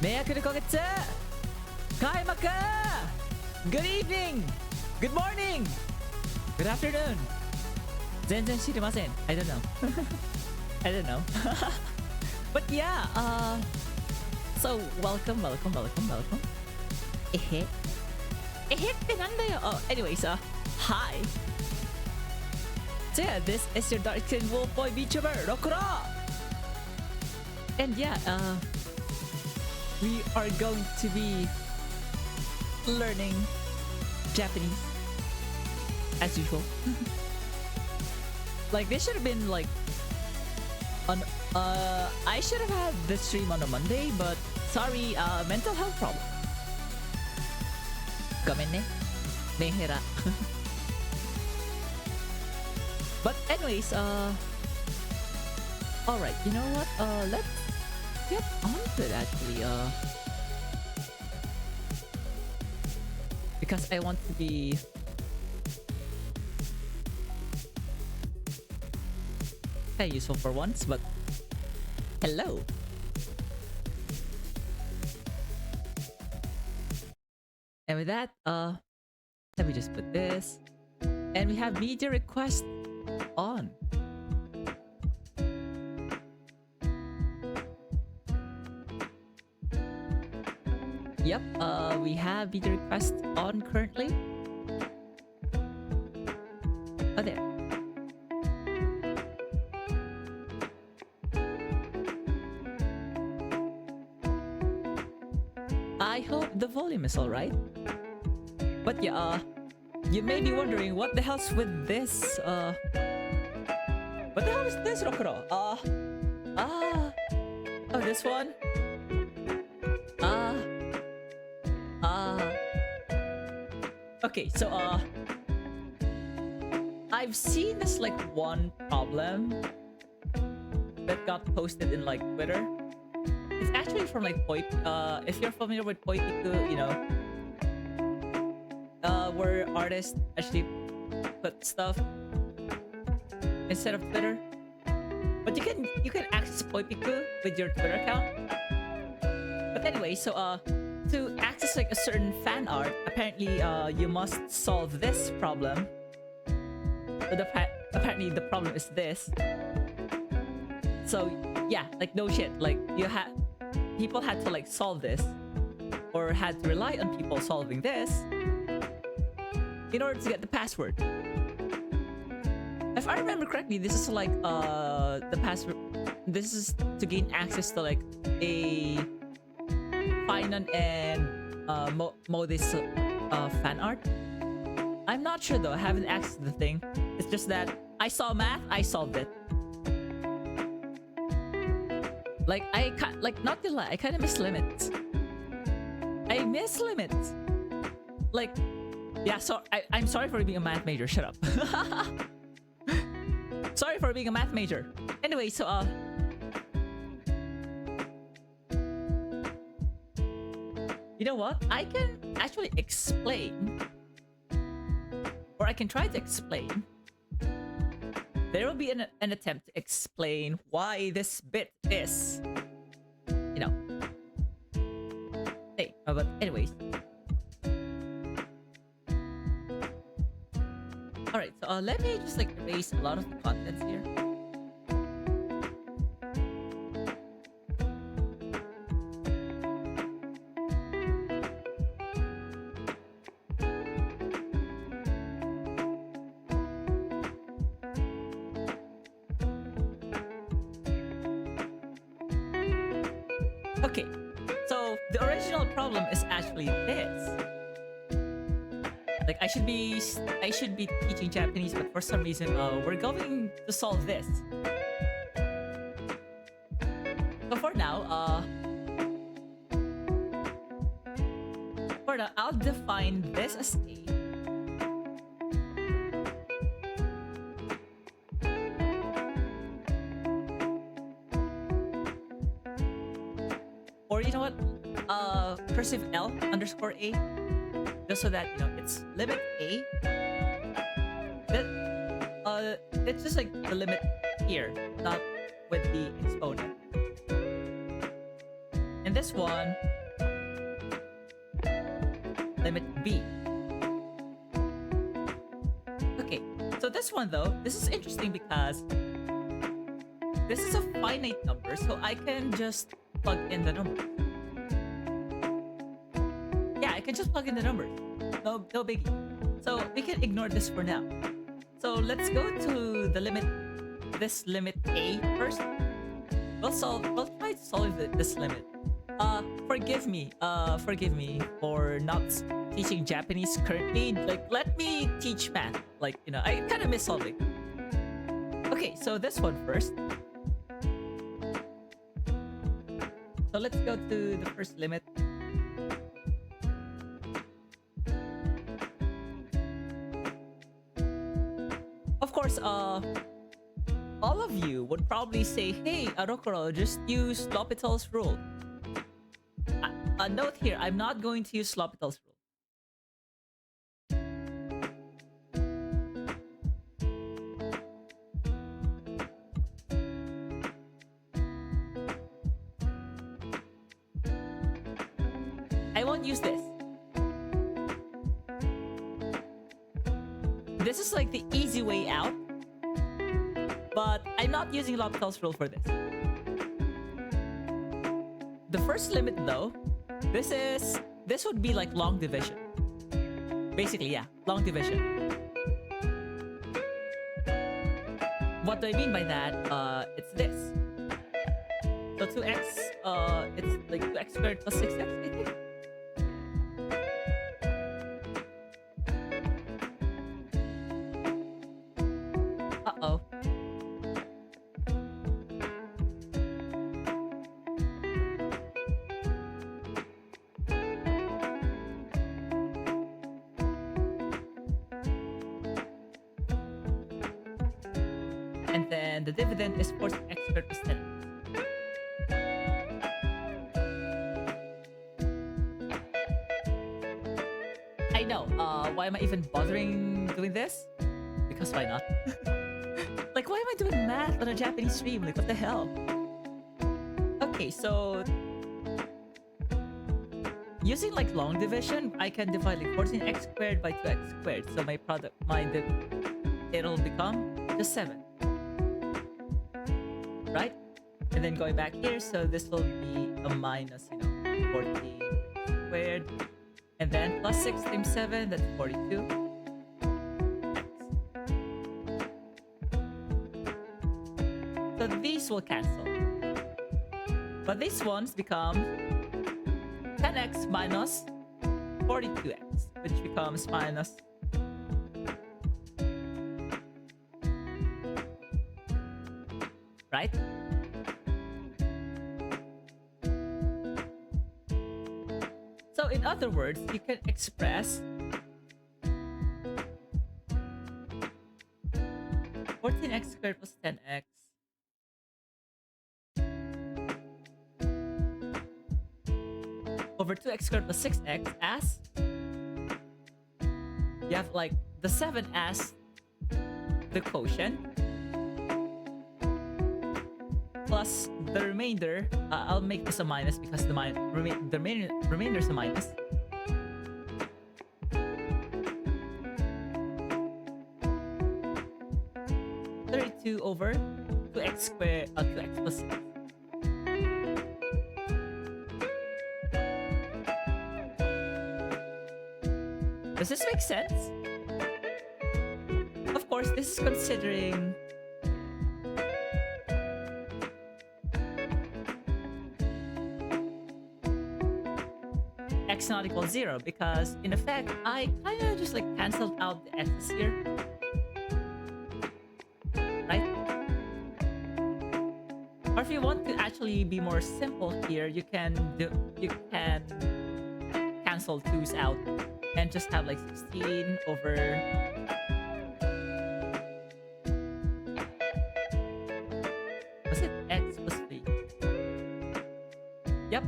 迷惑の今月開幕 Good evening Good morning Good afternoon 全然知りません I don't know I don't know But yeah So welcomeえへってなんだよ Oh anyways Hi So yeah this is your dark skin wolf boy VTuber Rokuro And yeah we are going to be learning Japanese as usual. Like this should have been like on I should have had this stream on a Monday, but sorry, mental health problem. Gomen ne. Mehera. But anyways, alright, you know what? Let's get on to it actually. Because I want to be kind of useful for once, but hello. And with that, let me just put this. And we have media request on. Yep, we have video request on currently. Oh, there. I hope the volume is alright. But yeah, you may be wondering what the hell's with this, what the hell is this, Rokuro? Oh, this one? Okay, so I've seen this like one problem that got posted in like Twitter. It's actually from like if you're familiar with Poipiku, you know, where artists actually put stuff instead of Twitter. But you can access Poipiku with your Twitter account. But anyway, so to access like a certain fan art, apparently you must solve this problem. But apparently the problem is this. So yeah, like no shit, like people had to like solve this, or had to rely on people solving this in order to get the password. If I remember correctly, this is like the password. This is to gain access to like a Finan and Modis fan art. I'm not sure though, I haven't accessed the thing. It's just that I saw math, I solved it. Like not to lie, I kinda miss limits. I miss limits. Like, yeah, so I'm sorry for being a math major, shut up. Sorry for being a math major. Anyway, so you know what? I can actually explain, or I can try to explain. There will be an attempt to explain why this bit is, you know. Hey, but anyways. Alright, so let me just like erase a lot of the contents here. Okay, so the original problem is actually this. Like I should be teaching Japanese, but for some reason we're going to solve this. So for now, I'll define this as A. Or you know what? Cursive L underscore A. Just so that, you know, it's limit A. It's just like the limit here, not with the exponent. And this one limit b. Okay, so this one though, this is interesting because this is a finite number, so I can just plug in the number. Yeah, I can just plug in the numbers. No biggie. So we can ignore this for now. So let's go to the limit, this limit a first. We'll try to solve this limit. Forgive me for not teaching Japanese currently. Like, let me teach math. Like, you know, I kind of miss solving. Okay, so this one first. So let's go to the first limit. Of course, all of you would probably say, hey, Arokoro, just use L'Hopital's rule. A note here, I'm not going to use L'Hopital's rule. I won't use this. This is like the easy way out. But I'm not using L'Hopital's rule for this. The first limit though, this would be like long division. Basically, yeah, long division. What do I mean by that? It's this. So 2x, it's like 2x squared plus 6x, I think. Uh-oh. And then the dividend is 14x squared plus 10x. I know, why am I even bothering doing this? Because why not? Like, why am I doing math on a Japanese stream? Like, what the hell? Okay, so using like long division, I can divide like 14x squared by 2x squared. So my product, it'll become just 7. Right? And then going back here, so this will be a minus, 14 squared. And then plus 6 times 7, that's 42. So these will cancel. But these ones become 10x minus 42x, which becomes minus right? So in other words, you can express 14x squared plus 10x over 2x squared plus 6x as you have like the 7 as the quotient plus the remainder. I'll make this a minus because the remainder is a minus. Over 2x squared, 2x plus 6. Does this make sense? Of course, this is considering x not equal 0, because in effect, I kind of just like cancelled out the x's here. Or if you want to actually be more simple here, you can cancel 2's out and just have like 16 over was it x plus 3? Yep.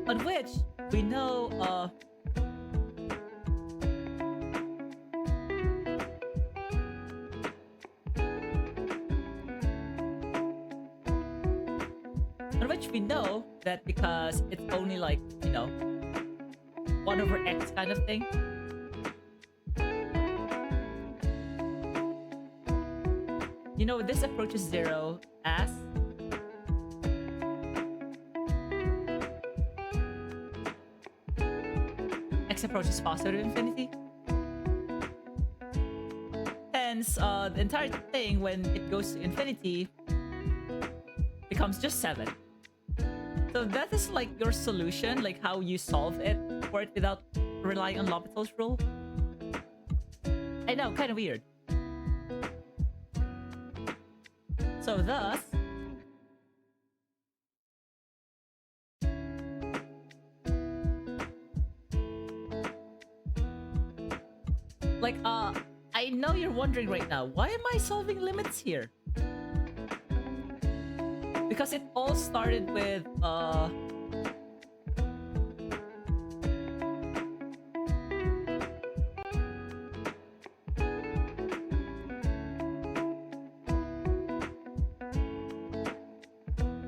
On which we know On which we know that because it's only like, 1 over x kind of thing. This approaches 0 as x approaches positive infinity. Hence, the entire thing, when it goes to infinity, becomes just 7. So that is like your solution, like how you solve it for it without relying on L'Hopital's rule. I know, kind of weird. So thus, I know you're wondering right now, why am I solving limits here? Because it all started with,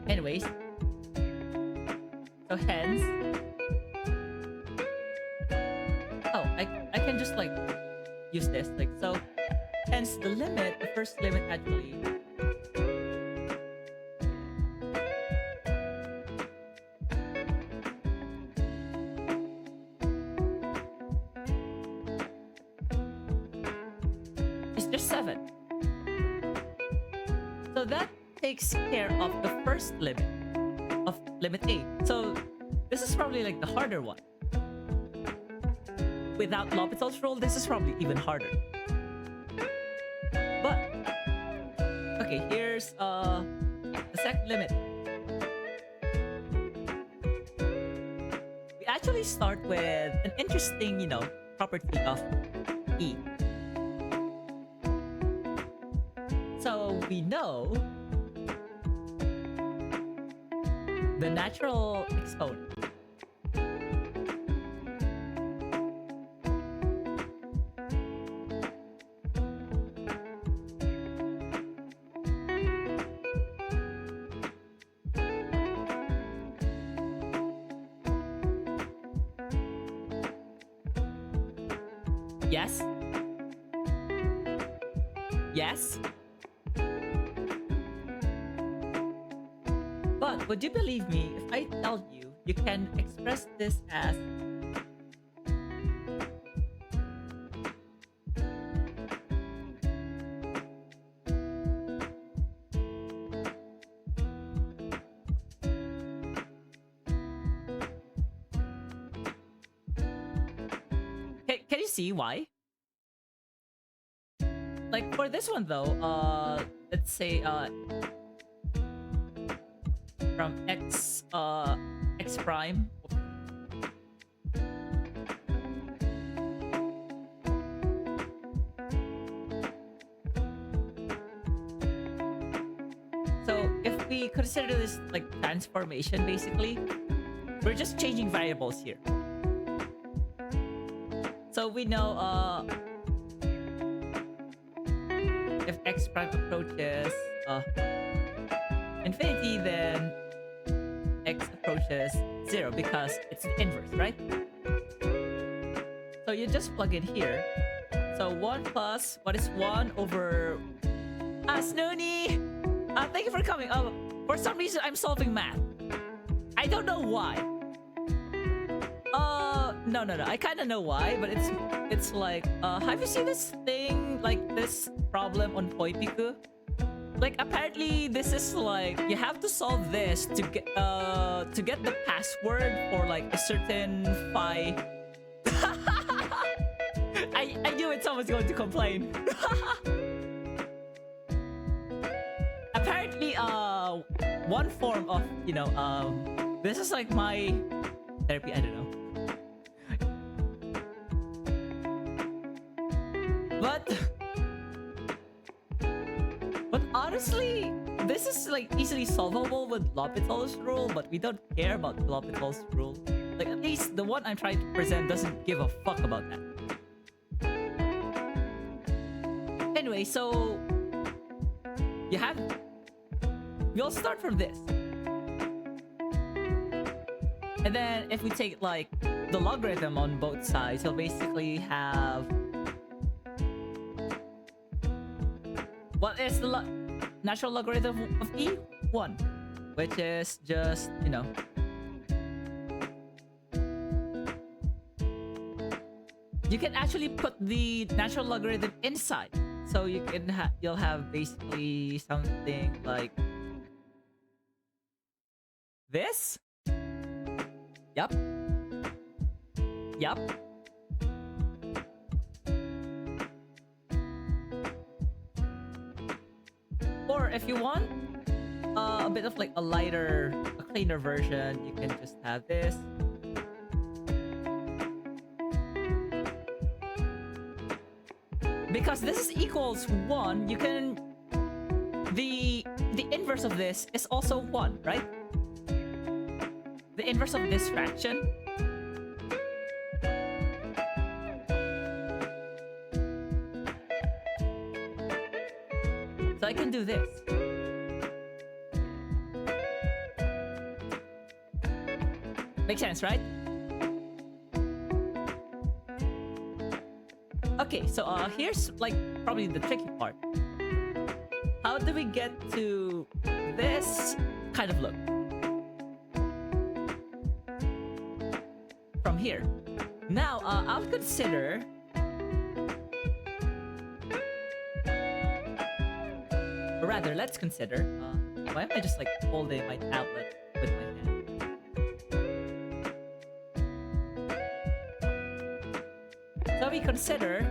anyways. So hence... Oh, I can just, use this. So, hence the limit, the first limit actually... is just 7. So that takes care of the first limit of limit A. So this is probably like the harder one. Without L'Hopital's rule, this is probably even harder. But okay, here's the second limit. We actually start with an interesting, property of E. So we know the natural exponent. Yes? Yes? But would you believe me if I tell you you can express this as Can you see why? Like for this one though, let's say from x prime. So if we consider this like transformation, basically, we're just changing variables here. So we know if x prime approaches infinity, then x approaches 0 because it's the inverse, right? So you just plug in here. So 1 plus, what is 1 over... Snoony! Thank you for coming. For some reason, I'm solving math. I don't know why. No. I kind of know why, but it's like, have you seen this thing, like this problem on Poipiku? Like, apparently, this is like, you have to solve this to get the password for like a certain phi. I knew it, someone's going to complain. Apparently, one form of, this is like my therapy, I don't know. But honestly, this is like easily solvable with L'Hopital's rule, but we don't care about L'Hopital's rule. Like, at least the one I'm trying to present doesn't give a fuck about that. Anyway, so we'll start from this. And then if we take like the logarithm on both sides, you'll basically have what is the natural logarithm of e? 1, which is just, you know, you can actually put the natural logarithm inside, so you can you'll have basically something like this. Yup. Yup. Or if you want a bit of like a lighter, a cleaner version, you can just have this. Because this is equals 1, you can... The inverse of this is also 1, right? The inverse of this fraction. So I can do this. Makes sense, right? Okay, so here's like probably the tricky part. How do we get to this kind of look from here? Now, I'll consider or rather, let's consider why am I just like holding my tablet with my hand? So we consider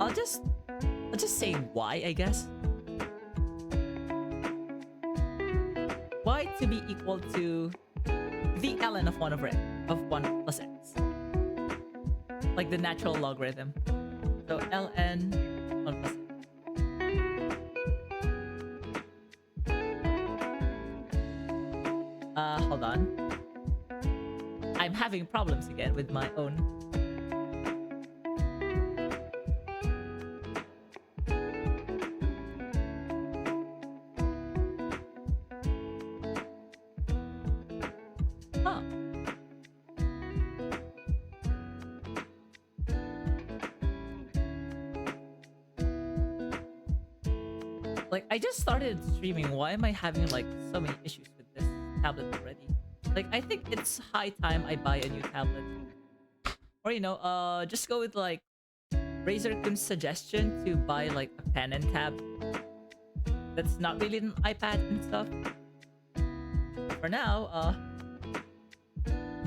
I'll just say y, I guess. Y to be equal to the ln of 1 over of 1 plus x. Like the natural logarithm. So ln 1 plus x. Hold on. I'm having problems again with my own. Huh. Like, I just started streaming. Why am I having like so many issues with this tablet already? Like, I think it's high time I buy a new tablet. Or, you know, just go with like Razor-kun's suggestion to buy like a pen and tab that's not really an iPad and stuff. For now,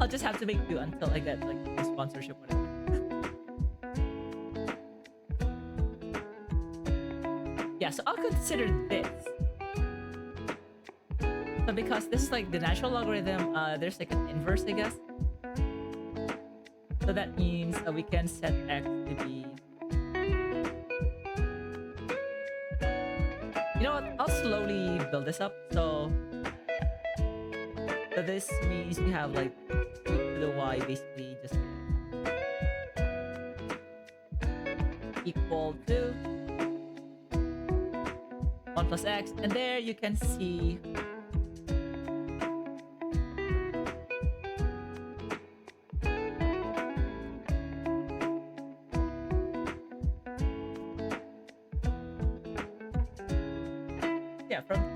I'll just have to make do until I get like a sponsorship, whatever. Yeah, so I'll consider this. So because this is like the natural logarithm, there's like an inverse, I guess. So that means we can set x to be... You know what? I'll slowly build this up. So this means we have like e to the y basically just equal to 1 plus x. And there you can see...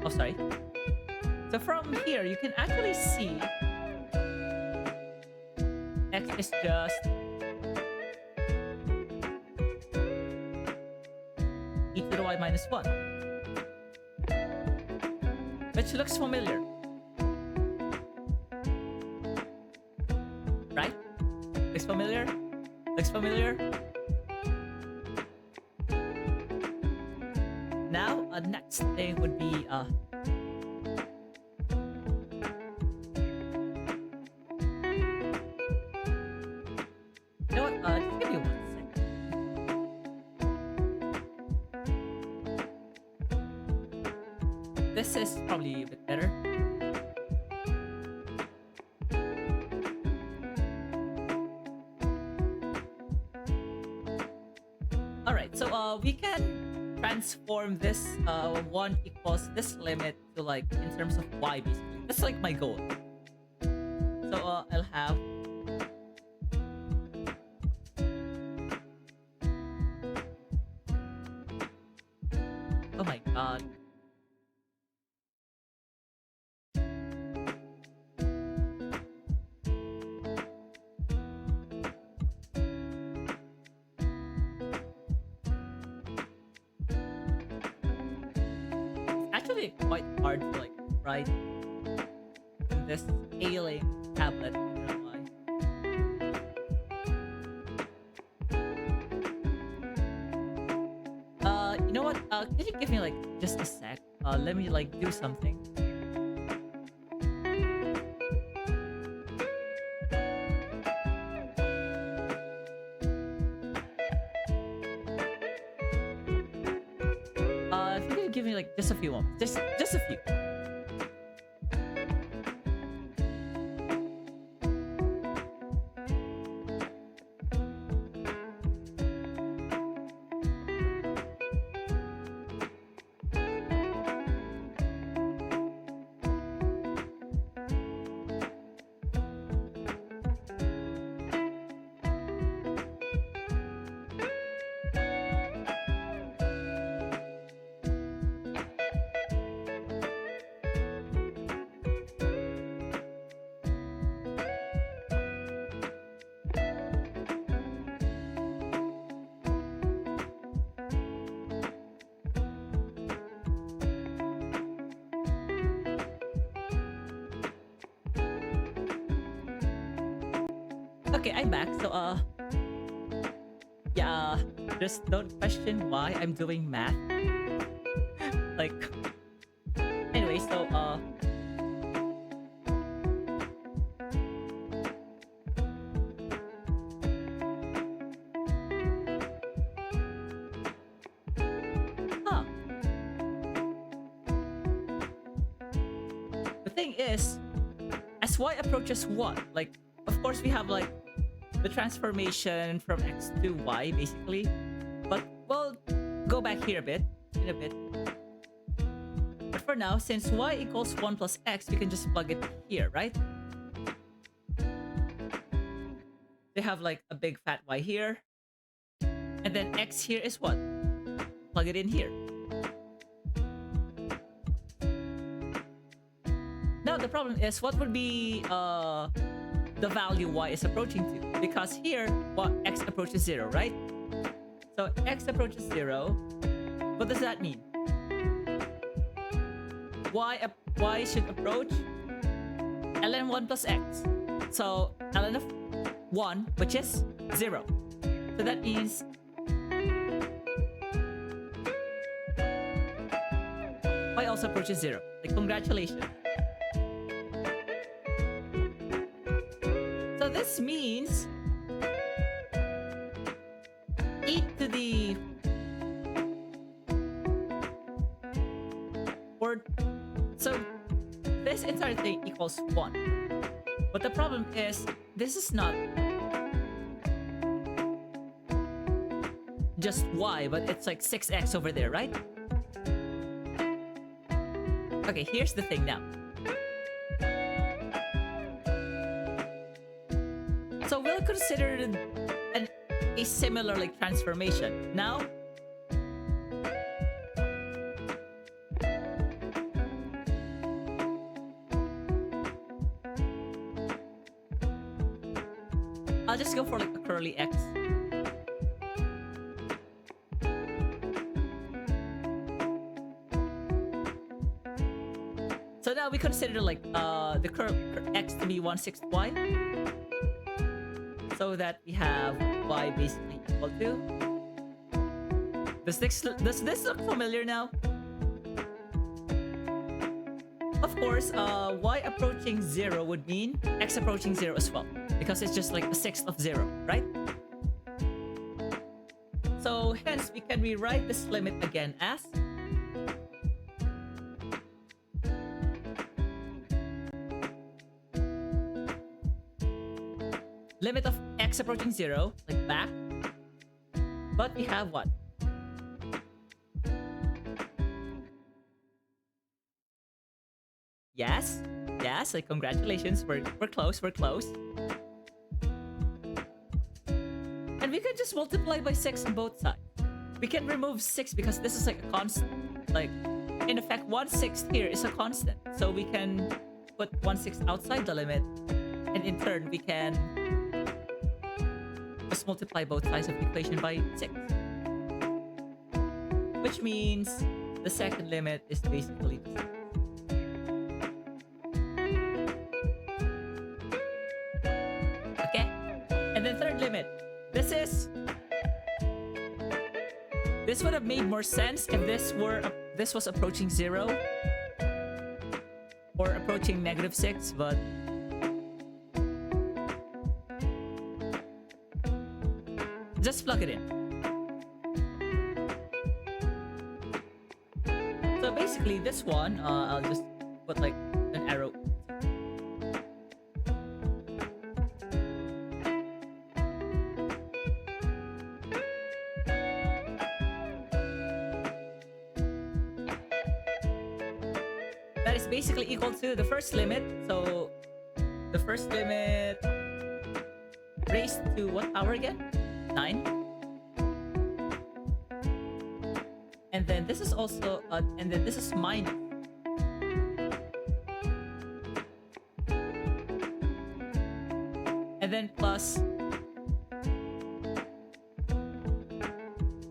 Oh, sorry. So from here, you can actually see x is just e to the y minus 1. Which looks familiar. Right? Looks familiar? Looks familiar? Now, next thing would be you know what? Just give me 1 second. This is probably a bit better. Alright, so we can transform this 1 equals this limit to like in terms of y basically. That's like my goal. I'll have oh my god. It's actually quite hard to like write in this ailing tablet. I don't know why. You know what? Can you give me like just a sec? Let me like do something. If you could give me like just a few moments, just a few. Okay, I'm back. So, yeah, just don't question why I'm doing math. Like, anyway, so, huh. The thing is, as y approaches 1, like, of course we have, like, the transformation from x to y, basically. But we'll go back here in a bit. But for now, since y equals 1 plus x, we can just plug it here, right? They have like a big fat y here. And then x here is what? Plug it in here. Now the problem is, what would be the value y is approaching to? Because here, x approaches 0, right? So x approaches 0. What does that mean? Y should approach ln 1 plus x. So ln of 1, which is 0. So that means y also approaches 0. Like, congratulations. So this means e to the or so this entire thing equals 1. But the problem is, this is not just y, but it's like 6x over there, right? Okay, here's the thing now. So we'll consider a similar like transformation. Now, I'll just go for like a curly x. So now we consider like the curve x to be 1/6 y. So that we have y basically equal to. Does this look familiar now? Of course, y approaching 0 would mean x approaching 0 as well, because it's just like a 1/6 of 0, right? So hence we can rewrite this limit again as limit of x approaching 0, like back. But we have what? Yes? Yes, like congratulations, we're close, we're close. And we can just multiply by 6 on both sides. We can remove 6 because this is like a constant. Like, in effect, 1/6 here is a constant. So we can put 1/6 outside the limit. And in turn, we can just multiply both sides of the equation by 6. Which means the second limit is basically the same. Okay? And then third limit. This would have made more sense if this was approaching 0 or approaching -6, but just plug it in. So basically this one, I'll just put like an arrow. That is basically equal to the first limit. So the first limit raised to what power again? 9. And then this is also, and then this is minus. And then plus.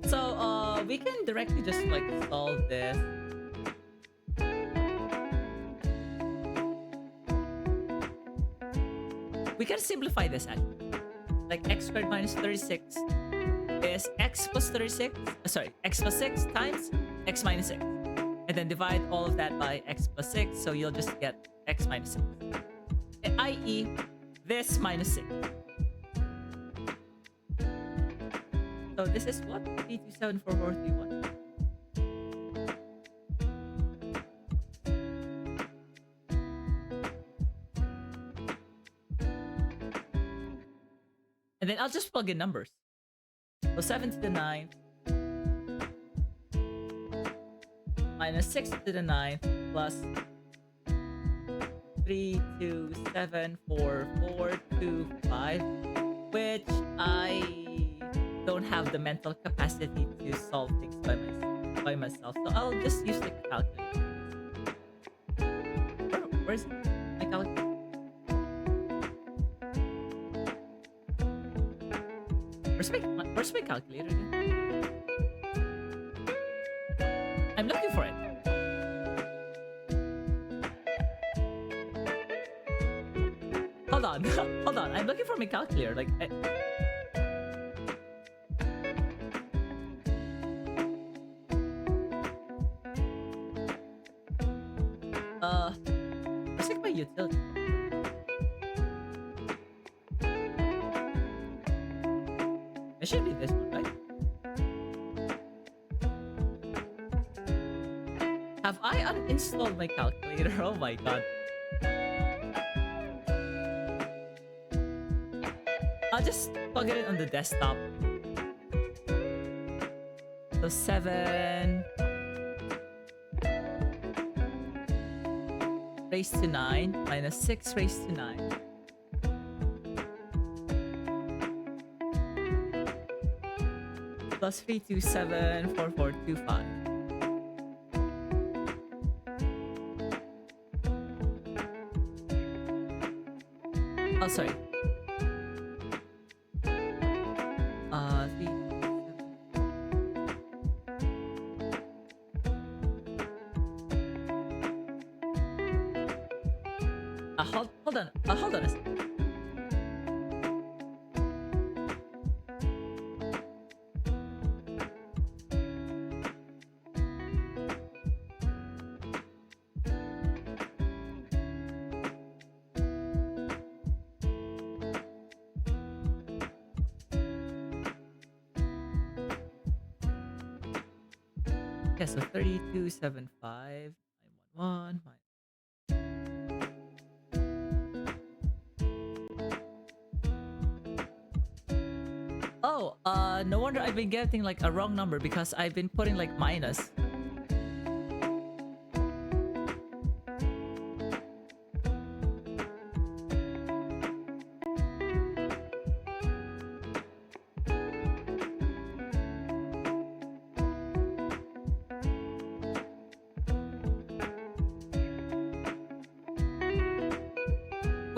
So, we can directly just like solve this. We can simplify this actually. Like x squared minus 36 is x plus 36, x plus 6 times x minus 6. And then divide all of that by x plus 6, so you'll just get x minus 6. I.e., this minus 6. So this is what? 3274431. And then I'll just plug in numbers. So 7 to the 9th minus 6 to the 9th plus 3, 2, 7, 4, 4, 2, 5, which I don't have the mental capacity to solve things by myself. So I'll just use the calculator. Where's my calculator? Where's my calculator again? I'm looking for it. Hold on. Hold on. I'm looking for my calculator. Like, where's like my utility? It should be this one, right? Have I uninstalled my calculator? Oh my god. I'll just plug it in on the desktop. So 7 raised to 9 minus 6 raised to 9. Plus 3274425. Oh, sorry. 3. Hold on. Hold on a second. Yeah, so 3275 911 Oh, no wonder I've been getting like a wrong number because I've been putting like minus.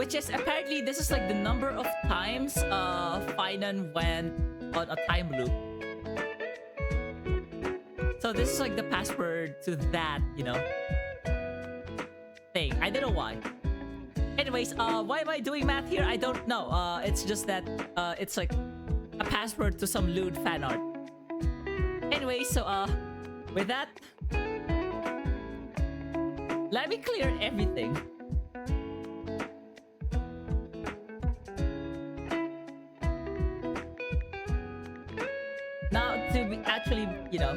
which is apparently this is like the number of times Finan went on a time loop. So this is like the password to that, you know, thing. I don't know why. Anyways, why am I doing math here? I don't know. It's just that it's like a password to some lewd fan art. Anyway, so with that, let me clear everything. Now to actually, you know,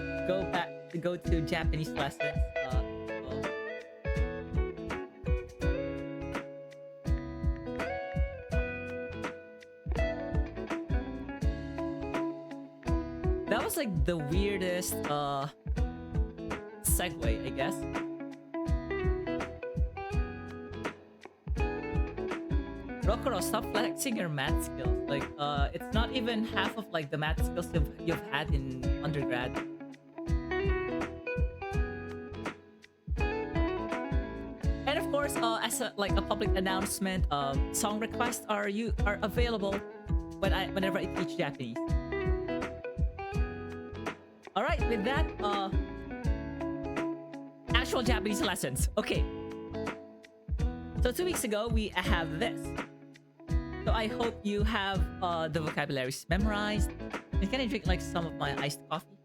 go to Japanese lessons. That was like the weirdest segue, I guess. Rokuro, stop flexing your math skills. Like, it's not even half of like the math skills you've had in undergrad. And of course, as a public announcement, song requests are available whenever I teach Japanese. All right, with that, actual Japanese lessons. Okay. So 2 weeks ago, we have this. So I hope you have the vocabularies memorized. And can I drink like some of my iced coffee?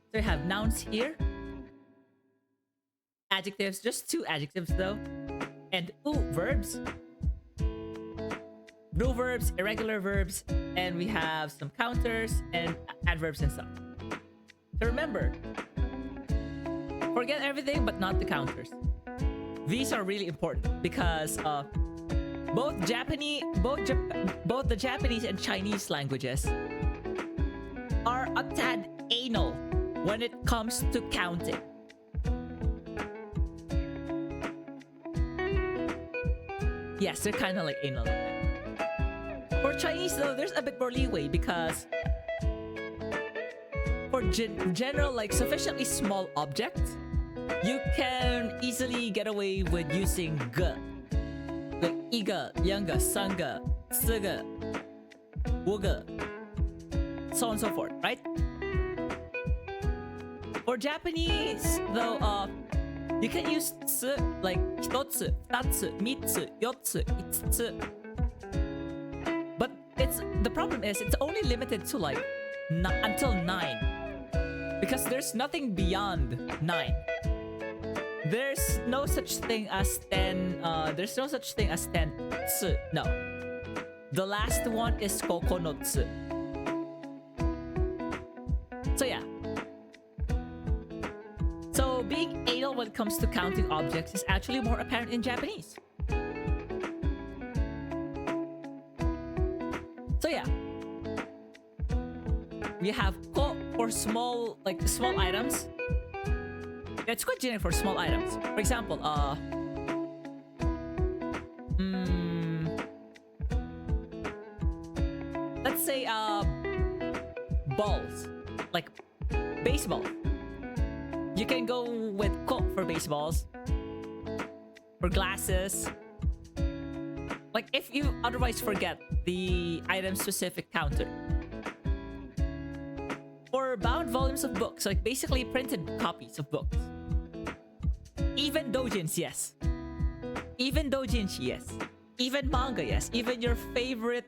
So we have nouns here. Adjectives, just 2 adjectives though. And verbs. Blue verbs, irregular verbs, and we have some counters and adverbs and stuff. So remember, forget everything but not the counters. These are really important because both the Japanese and Chinese languages are a tad anal when it comes to counting. Yes, they're kind of like anal like that. For Chinese though, there's a bit more leeway because for general, like sufficiently small objects, you can easily get away with using ge. Like iga, yanga, sanga, siga, wuga, so on and so forth, right? For Japanese though, you can use tsu, like hitotsu, futatsu, mitsu, yotsu, itsutsu. But the problem is it's only limited to like until 9. Because there's nothing beyond 9. There's no such thing as 10. There's no such thing as 10-tsu. No. The last one is kokonotsu. So yeah. So being anal when it comes to counting objects is actually more apparent in Japanese. So yeah. We have ko for small items. It's quite generic for small items. For example, let's say balls, like baseball. You can go with ko for baseballs, for glasses. Like if you otherwise forget the item-specific counter. For bound volumes of books, like basically printed copies of books. Even doujins, yes. Even doujinshi, yes. Even manga, yes. Even your favorite,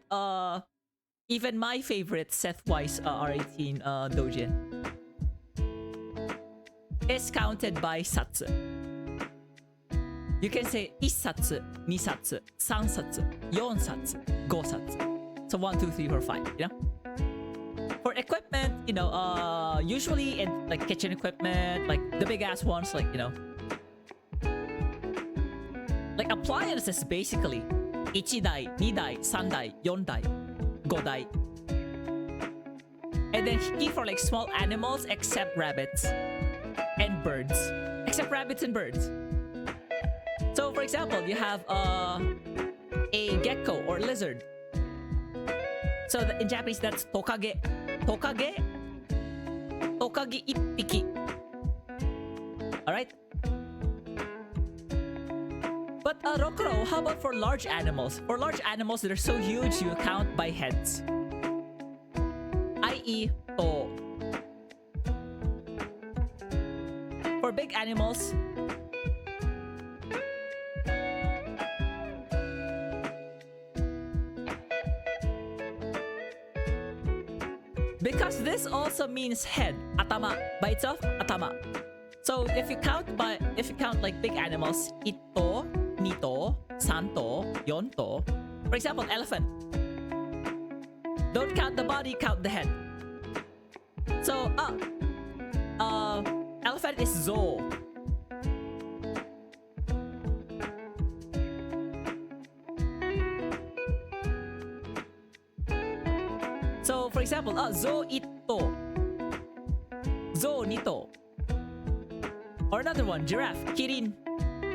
even my favorite Seth Weiss R18 doujin is counted by satsu. You can say 1 satsu, 2 satsu, 3 satsu, 4 satsu, 5 satsu. So 1, 2, 3, 4, 5, you know? For equipment, you know, usually in like kitchen equipment, like the big ass ones, like, you know, like appliances basically. 1 dai, 2 dai, 3 dai, 4 dai, 5 dai. And then hiki for like small animals except rabbits and birds. Except rabbits and birds. So for example, you have a gecko or lizard. So in Japanese, that's tokage. Tokage Tokagi 1匹. Alright? But Rokuro, how about for large animals? For large animals that are so huge you count by heads. I.e. to. For big animals, because this also means head, atama by itself, atama. So if you count like big animals, ito, nito, santo, yonto. For example, elephant. Don't count the body, count the head. So elephant is zo. So for example, zo ito, zo nito. Or another one, giraffe, kirin,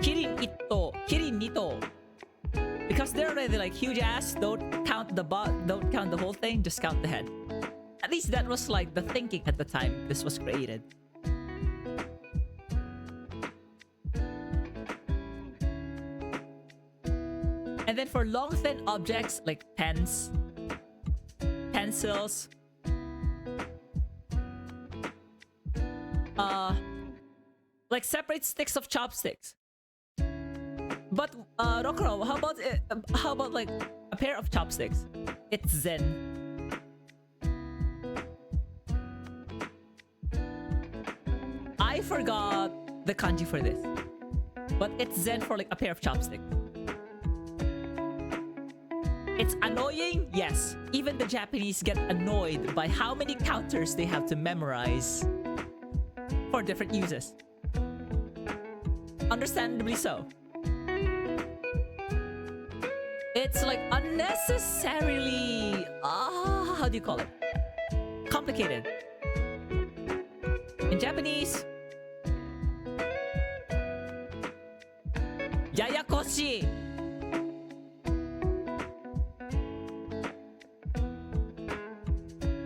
kirin ito, kirin nito. Because they're already like huge ass, don't count the whole thing, just count the head. At least that was like the thinking at the time this was created. And then for long thin objects like pens, pencils, like separate sticks of chopsticks. But Rokuro, how about like a pair of chopsticks? It's zen. I forgot the kanji for this, but it's zen for like a pair of chopsticks. It's annoying, yes. Even the Japanese get annoyed by how many counters they have to memorize for different uses. Understandably so. It's like unnecessarily, how do you call it? Complicated. In Japanese, yayakoshi.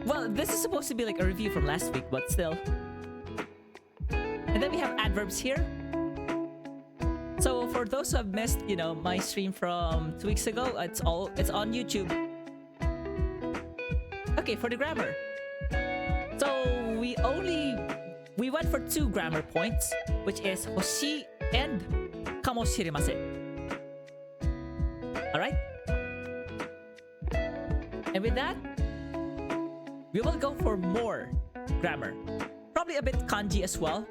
Well, this is supposed to be like a review from last week, but still. And then we have adverbs here. So for those who have missed, my stream from 2 weeks ago, it's on YouTube. Okay, for the grammar. So we went for 2 grammar points, which is hoshi and kamoshiremasen. Alright? And with that, we will go for more grammar. Probably a bit kanji as well.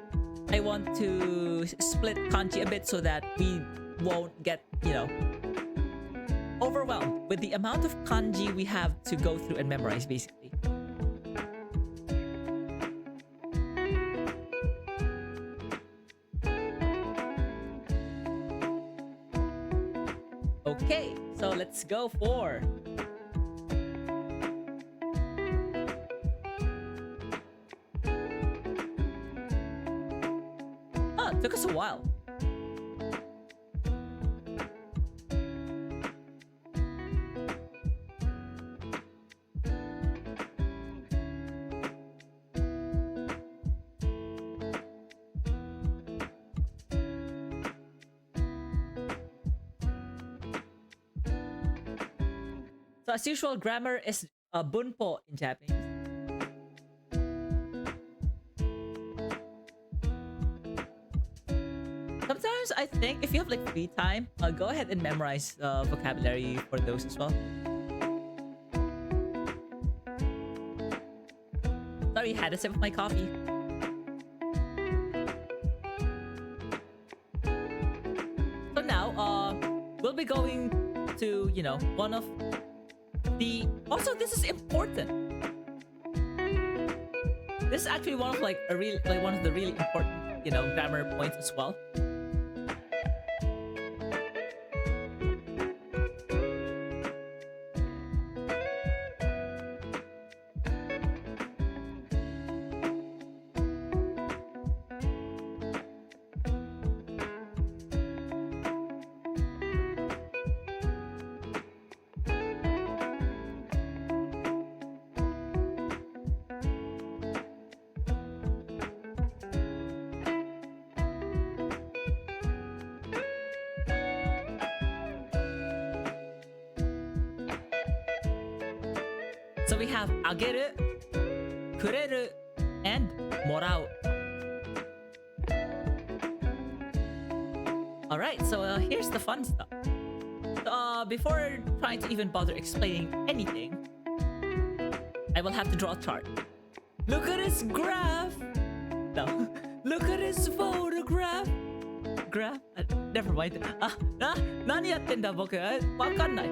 I want to split kanji a bit so that we won't get, overwhelmed with the amount of kanji we have to go through and memorize, basically. Okay, so let's go for... Took us a while. So as usual, grammar is bunpo in Japanese. Sometimes I think if you have like free time, go ahead and memorize vocabulary for those as well. Sorry, had a sip of my coffee. So now, we'll be going to, one of the... Also, this is important. This is actually one of one of the really important, grammar points as well. So we have あげる、くれる and もらう。Alright, so here's the fun stuff. Before trying to even bother explaining anything, I will have to draw a chart. Look at this graph! No. Look at this photograph! Graph? Never mind. 何やってんだ僕。わかんない。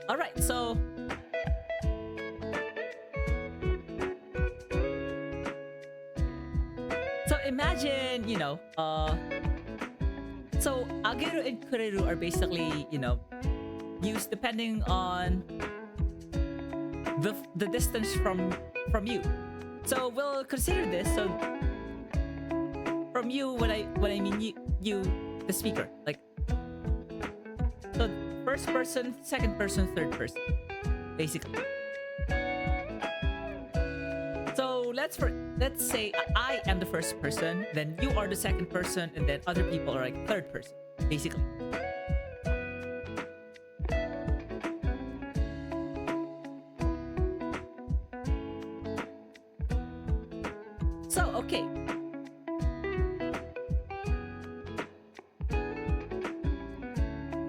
Alright, so imagine, so あげる and くれる are basically, used depending on the distance from you. So we'll consider this. So from you, when I mean you, the speaker, like, so first person, second person, third person, basically. So let's say I am the first person, then you are the second person, and then other people are like third person, basically. So, okay.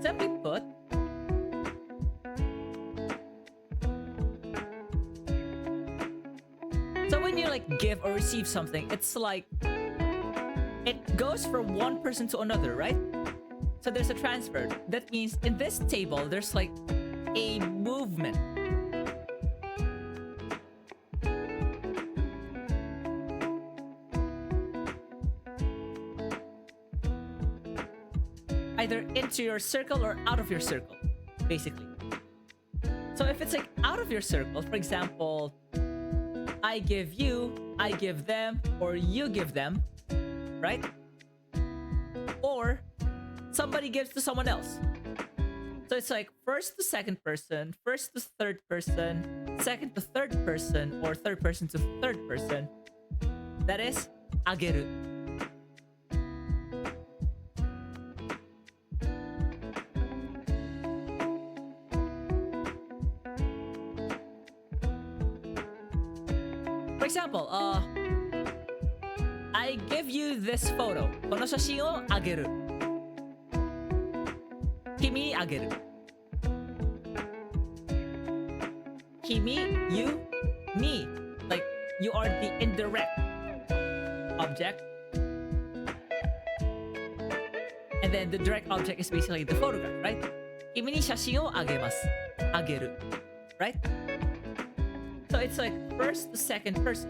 Simply put, so when you like give or receive something, it's like it goes from one person to another, right? So there's a transfer. That means in this table, there's like a movement. Either into your circle or out of your circle, basically. So if it's like out of your circle, for example, I give you, I give them, or you give them, right? Or somebody gives to someone else. So it's like first to second person, first to third person, second to third person, or third person to third person. That is あげる. For example, I give you this photo. この写真をあげる。君にあげる。君、you, me. Like, you are the indirect object. And then the direct object is basically the photograph, right? 君に写真をあげます。あげる。Right? So it's like first to second person.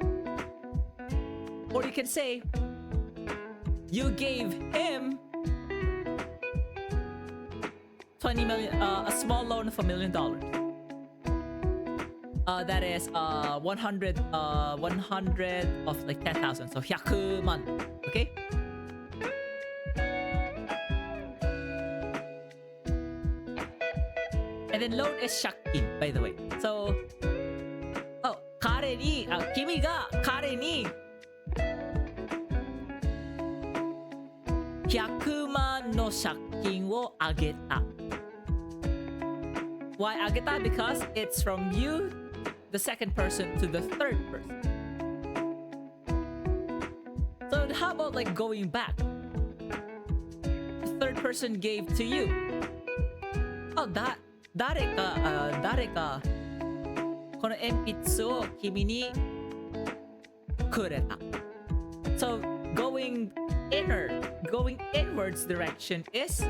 Or you can say, you gave him 20 million, a small loan of $1 million. That is 100 of like 10,000. So 100万. Okay? And then loan is 借金, by the way. So,君が彼に100万の借金をあげた。why ageta? Because it's from you, the second person, to the third person. So how about like going back? The third person gave to you. Oh,誰かこの鉛筆を君にくれた。So going inwards direction is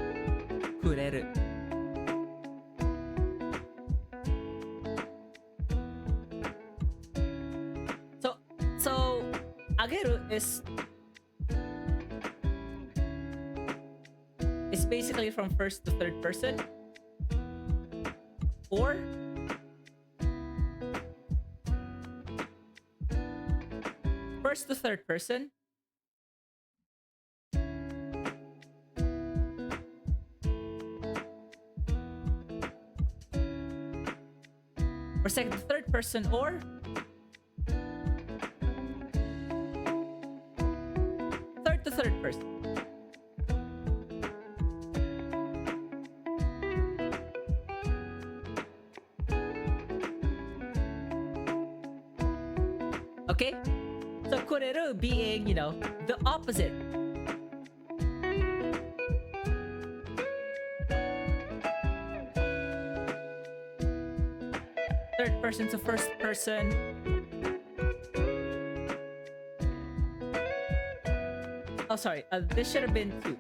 くれる。So あげる is basically from first to third person, or first to third person, or second to third person, or third to third person. Okay? So kureru being, you know, the opposite. Third person to first person. Oh, sorry. This should have been two.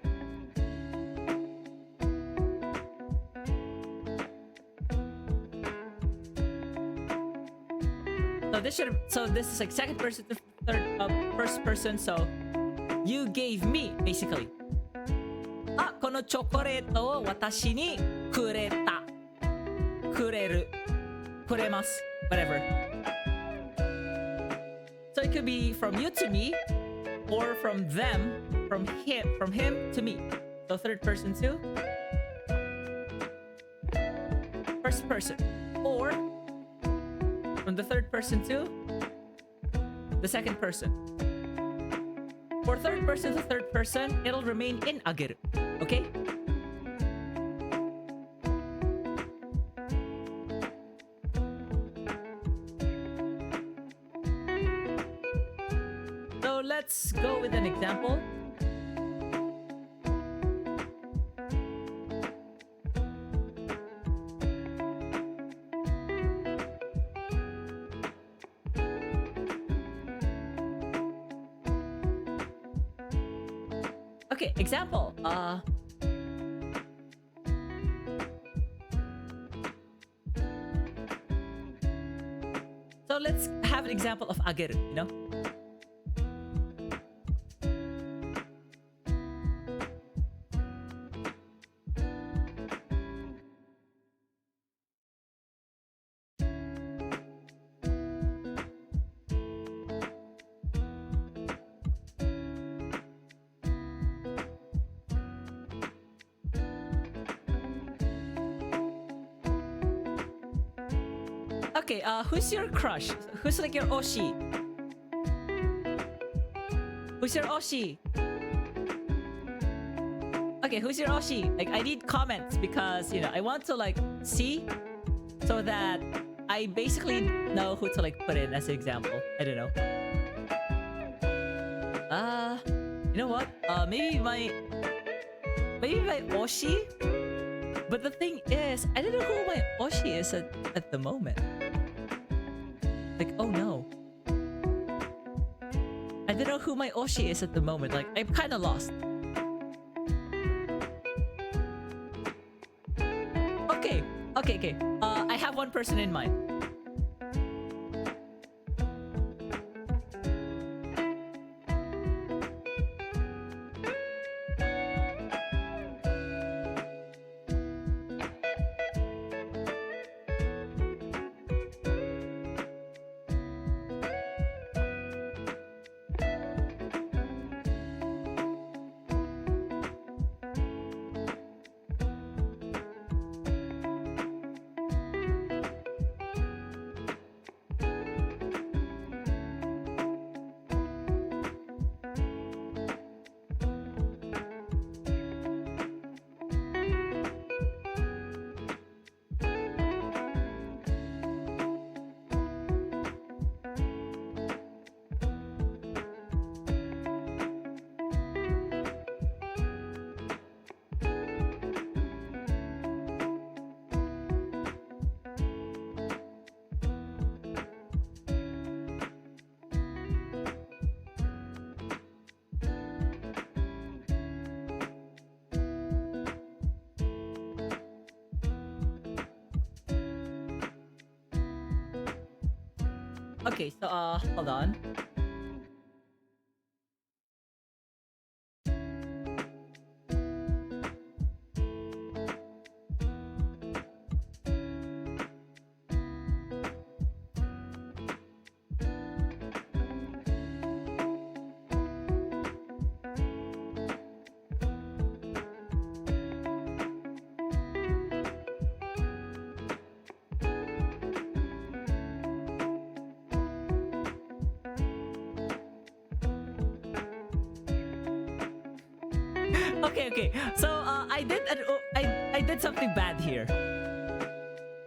So this is like second person to first person. So you gave me, basically. あ、このチョコレートを私にくれた。くれる。くれます。Whatever. So it could be from you to me, or from them, from him to me. So third person to first person, or from the third person to the second person. For third person to third person, it'll remain in ageru. Okay? So let's go with an example. Okay, example. So let's have an example of ageru, you know? Okay, who's your crush? Who's like your oshi? Who's your oshi? Okay, who's your oshi? Like, I need comments because, you know, I want to like see so that I basically know who to like put in as an example. I don't know. You know what? Maybe my oshi? But the thing is, I don't know who my oshi is at the moment. Like, oh no. I don't know who my oshi is at the moment. Like, I'm kind of lost. Okay. I have one person in mind. Okay, so hold on. Okay. So I did something bad here.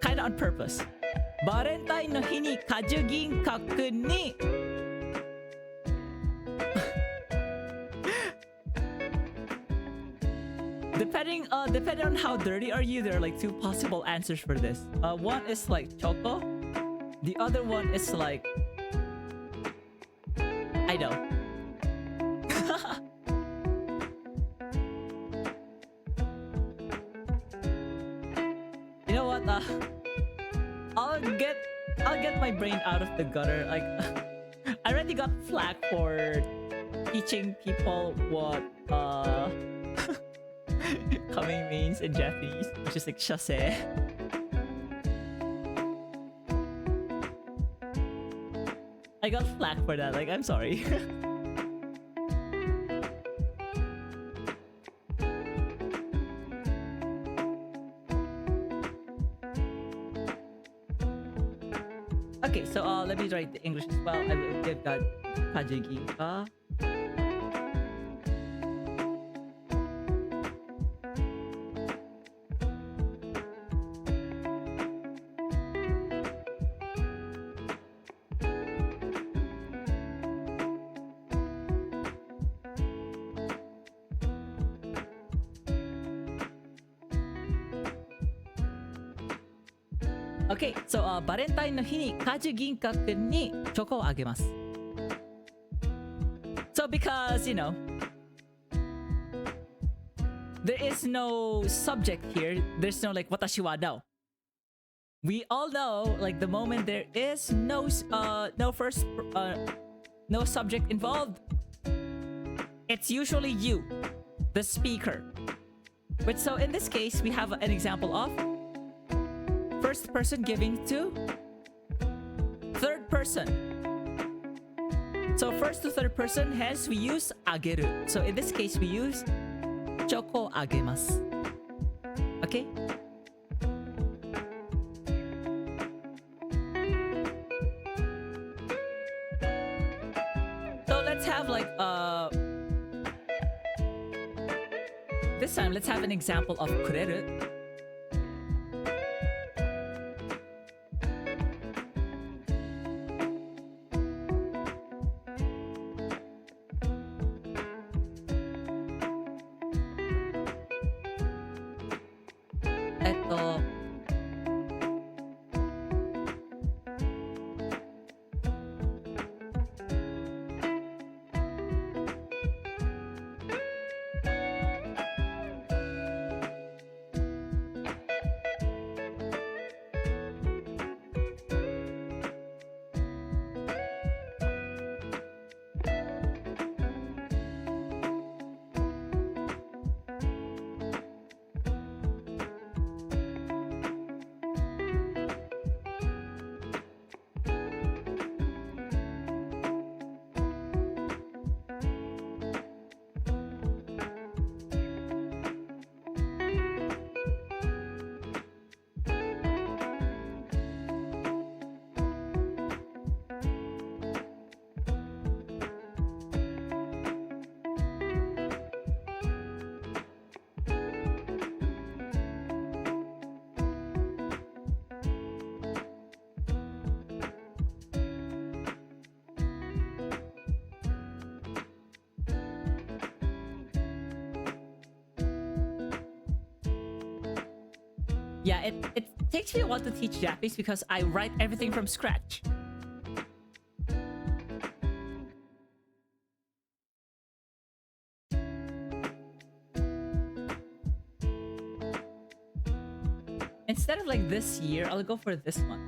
Kind of on purpose. バレンタインの日に果樹銀閣に depending on how dirty are you, there are like two possible answers for this. One is like choco. The other one is like I know. You know what? I'll get my brain out of the gutter. Like I already got flack for teaching people what coming means in Japanese, which is like shase. I got flack for that. Like I'm sorry. Okay, so let me write the English as well. I've got Kajigi ka. Okay, so バレンタインの日に果樹銀閣にチョコをあげます。So because, you know, there is no subject here. There's no like 私は no. We all know like the moment there is no subject involved, it's usually you, the speaker. But so in this case, we have an example of first person giving to third person. So first to third person, hence we use ageru. So in this case, we use choco agemasu. Okay? So let's have like this time let's have an example of kureru. Yeah, it takes me a while to teach Japanese because I write everything from scratch. Instead of like this year, I'll go for this one.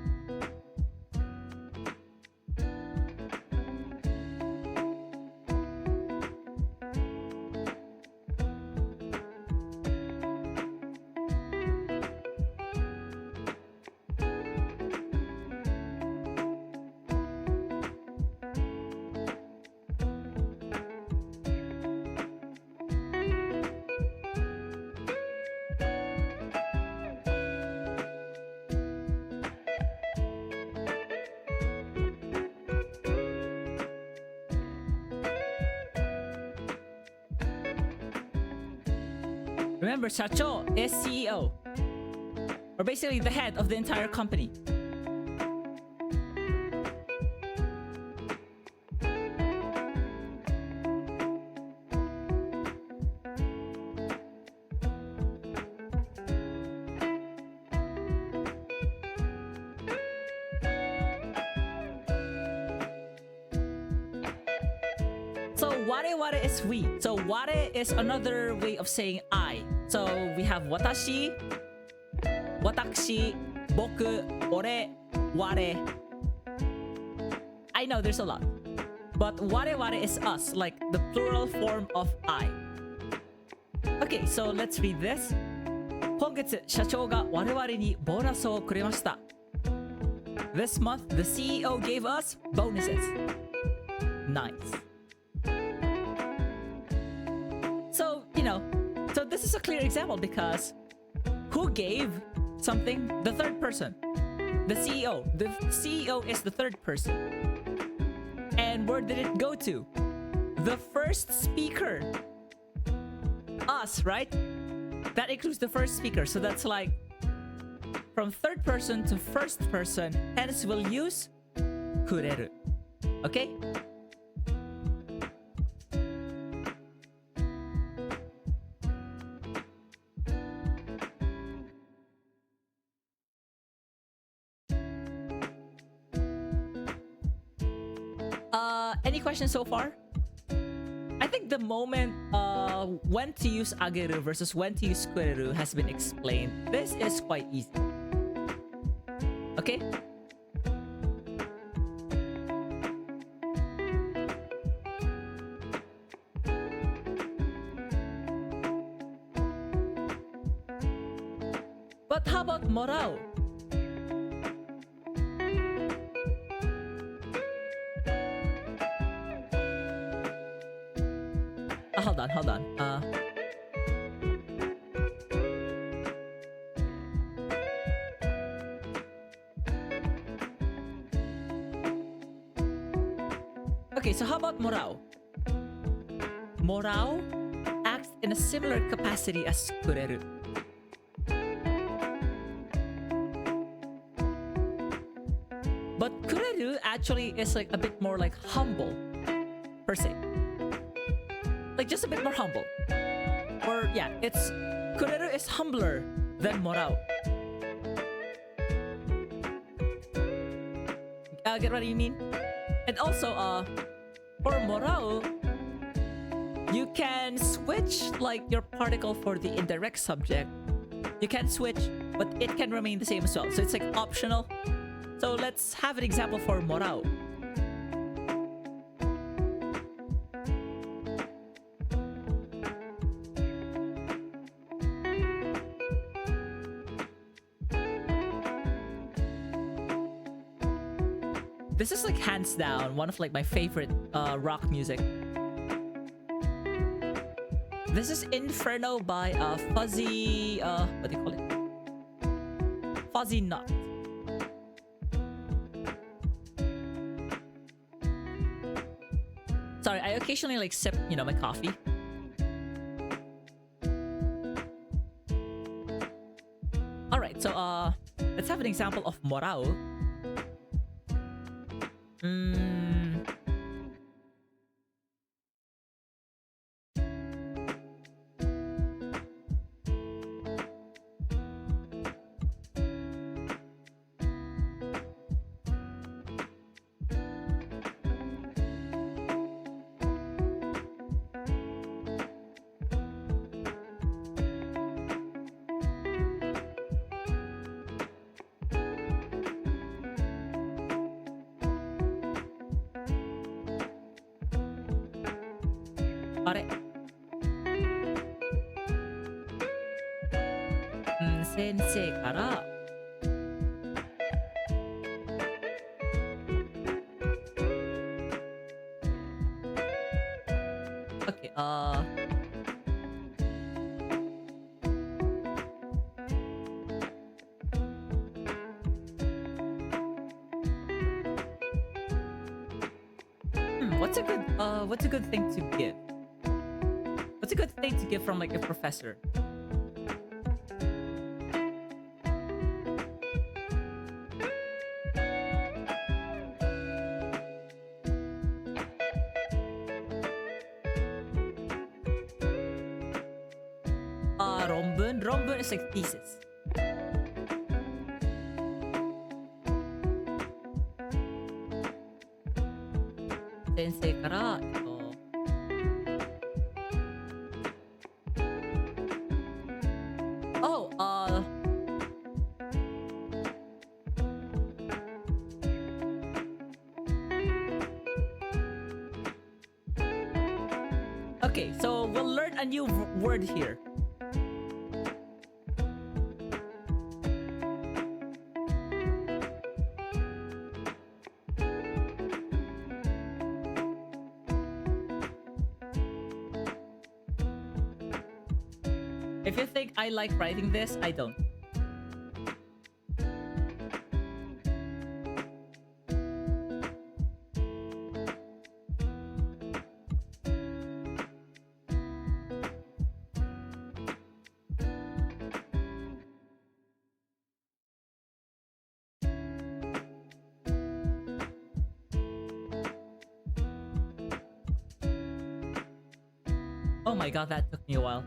Remember, 社長 is CEO. Or basically the head of the entire company. So ware is we. So ware is another way of saying I. So we have watashi, watakushi, boku, ore, ware. I know there's a lot. But ware is us, like the plural form of I. Okay, so let's read this. 今月社長が我々にボーナスをくれました。This month, the CEO gave us bonuses. Nice. So, so this is a clear example because who gave something? The third person. The CEO. The CEO is the third person. And where did it go to? The first speaker. Us, right? That includes the first speaker. So that's like from third person to first person. Hence we'll use くれる. Okay? Any questions so far? I think the moment when to use ageru versus when to use kureru has been explained. This is quite easy. Okay? But how about morao? Hold on. Okay, so how about morao? Morao acts in a similar capacity as kureru. But kureru actually is like a bit more like humble, per se. Like just a bit more humble. Or yeah, kureru is humbler than morao. Get what I mean? And also, for morao, you can switch like your particle for the indirect subject. You can switch, but it can remain the same as well. So it's like optional. So let's have an example for morao. This is like hands down one of like my favorite rock music. This is Inferno by Fuzzy what do you call it? Fuzzy Nut. Sorry, I occasionally like sip, my coffee. Alright, so let's have an example of morao. Sensei から Okay, what's a good thing to give? What's a good thing to give from like a professor? 論文 Ronbun is like thesis. 先生から、Oh, okay, so we'll learn a new word here. If you think I like writing this, I don't. Oh my god, that took me a while.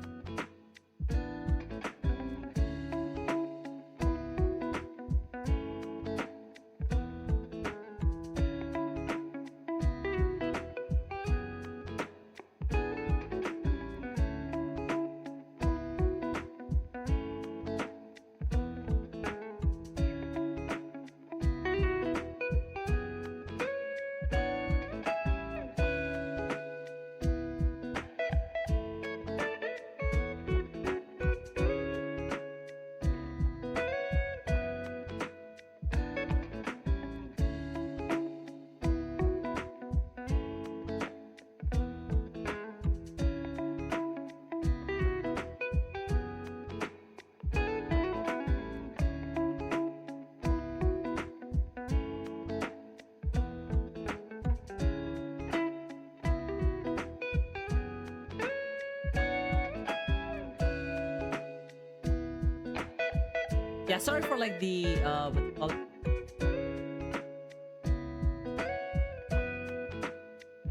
Yeah, sorry for like the what's it called?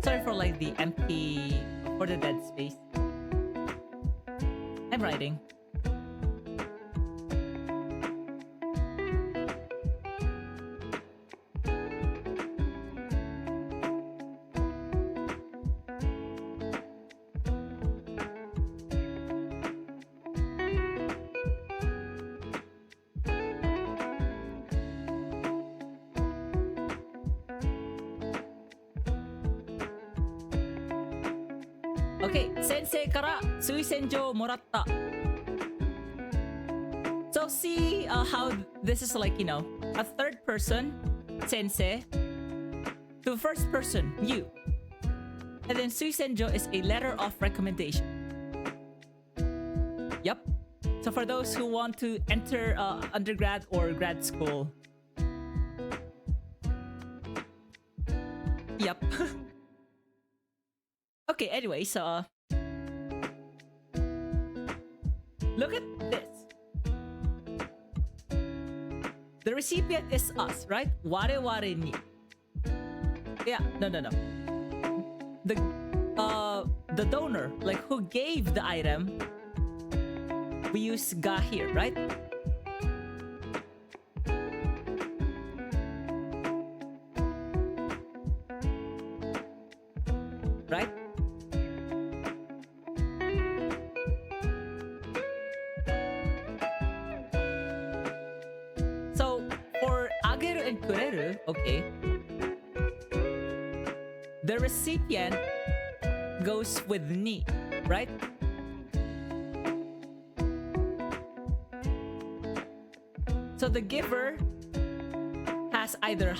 Sorry for like the empty or the dead space. I'm writing. Okay, 先生から推薦状をもらった。So see how this is like, you know, a third person, 先生, to first person, you. And then 推薦状 is a letter of recommendation. Yep. So for those who want to enter undergrad or grad school. Yep. Okay, anyway, so look at this. The recipient is us, right? 我々に. Yeah, no. The donor, like who gave the item, we use ga here, right? Right? So for ageru and kureru, okay, the recipient goes with ni, right? So the giver has either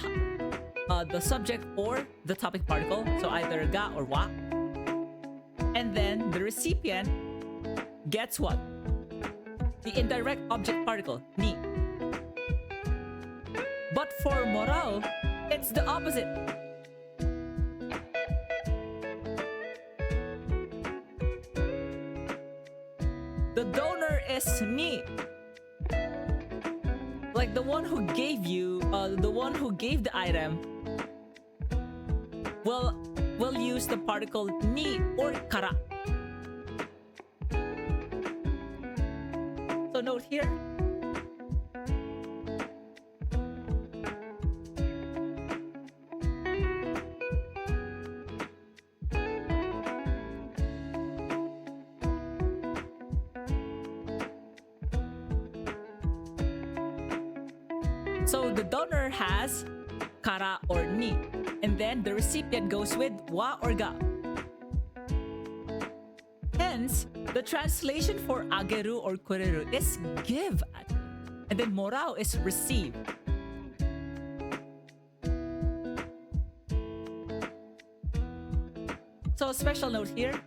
the subject or the topic particle, so either ga or wa. And then the recipient gets what? The indirect object particle, ni. But for morao, it's the opposite. The donor is ni. Like the one who gave you, the one who gave the item will use the particle ni or kara. note here. So the donor has kara or ni, and then the recipient goes with wa or ga. Hence, the translation for ageru or kureru is give, and then morao is receive. So a special note here.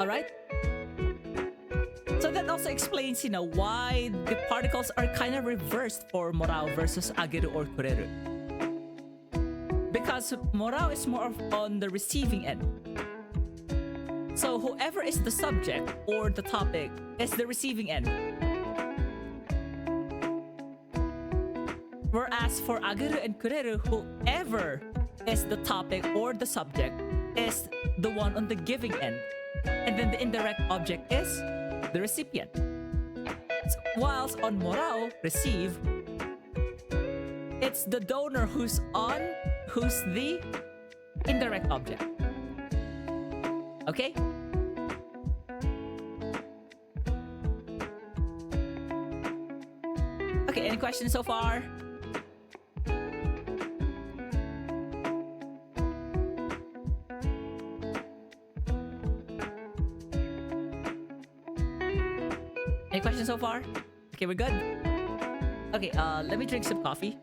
Alright? So that also explains, why the particles are kind of reversed for morao versus ageru or kureru. Because morao is more on the receiving end. So whoever is the subject or the topic is the receiving end. Whereas for ageru and kureru, whoever is the topic or the subject is the one on the giving end. And then the indirect object is the recipient. So, whilst on morao, receive, it's the donor who's the indirect object. Okay? Okay, any questions so far? Any questions so far? Okay, we're good. Okay, let me drink some coffee.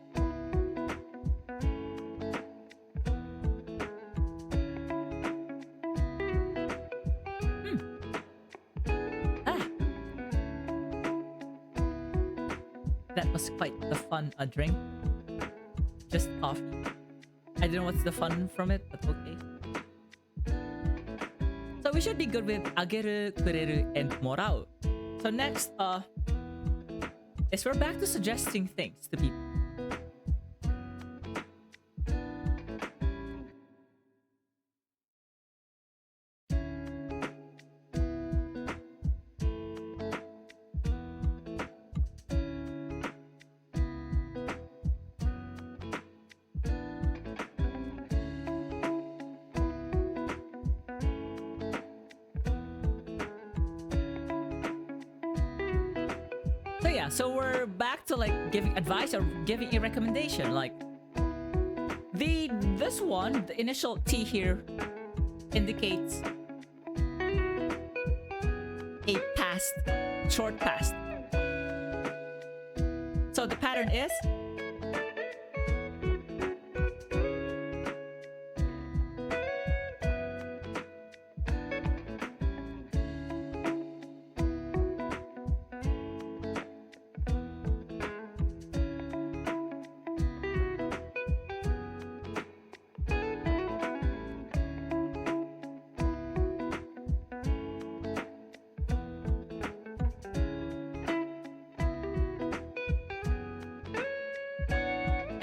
That was quite the fun drink. Just coffee. I don't know what's the fun from it, but okay. So we should be good with ageru, kureru, and morao. So next, is we're back to suggesting things to people. So we're back to giving advice or giving a recommendation. This one, the initial T here indicates a past, short past. So the pattern is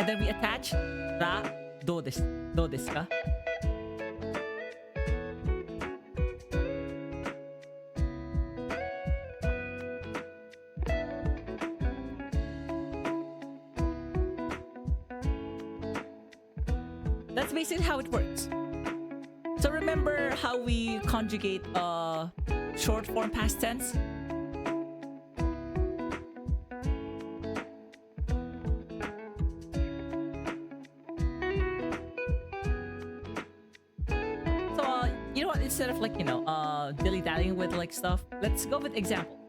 and then we attach ra, do desu ka? That's basically how it works. So remember how we conjugate short form past tense? Instead of dilly-dallying with stuff, let's go with example.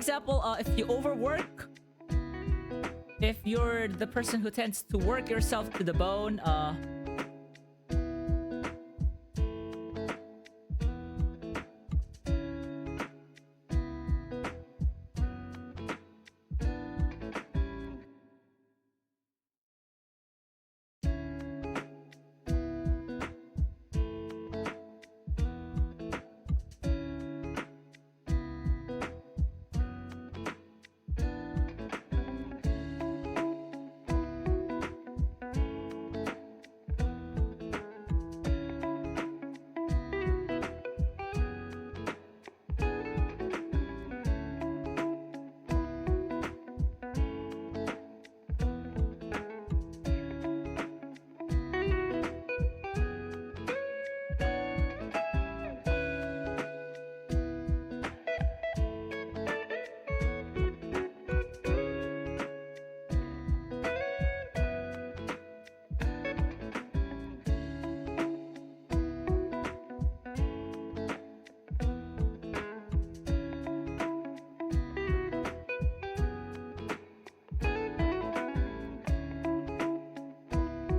example, if you overwork, if you're the person who tends to work yourself to the bone,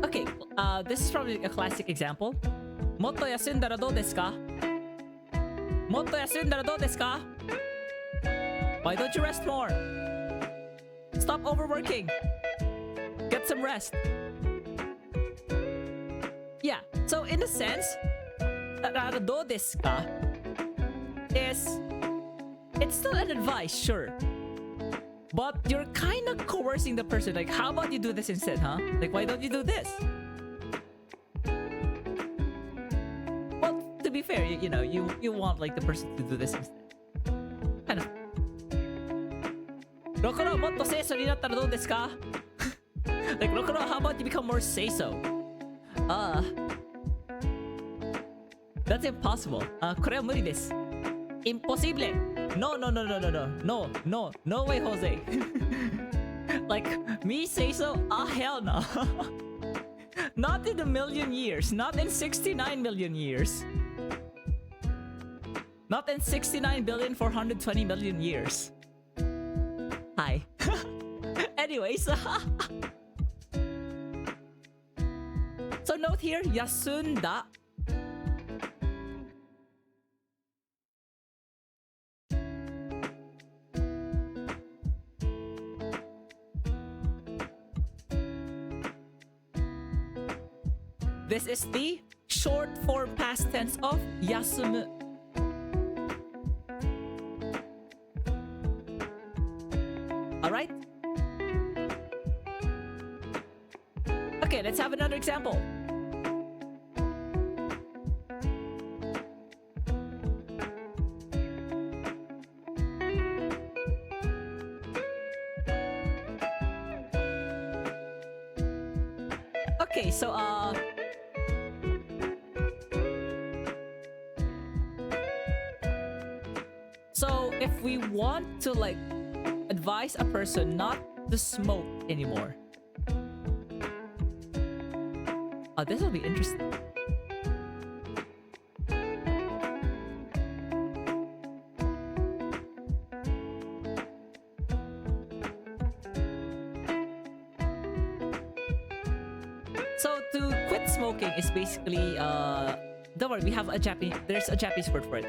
okay, this is probably a classic example. もっと休んだらどうですか? もっと休んだらどうですか? Why don't you rest more? Stop overworking. Get some rest. Yeah, so in a sense, たらどうですか is, it's still an advice, sure. But you're kind of coercing the person. Like, how about you do this instead, huh? Like, why don't you do this? Well, to be fair, you know, you want like the person to do this instead. Kind of. ロコロもっと清楚になったらどうですか? Like, ロコロ how about you become more say-so? That's impossible. これは無理です. Impossible. No, no, no, no, no, no, no, no, no way, Jose. Like, me say so? Ah, hell no. Not in a million years. Not in 69 million years. Not in 69,420 million years. Hi. Anyways. So note here, yasunda. This is the short form past tense of yasumu. Alright? Okay, let's have another example. Okay, so if we want to like advise a person not to smoke anymore, this will be interesting. So to quit smoking is basically don't worry, we have a Japanese, there's a Japanese word for it.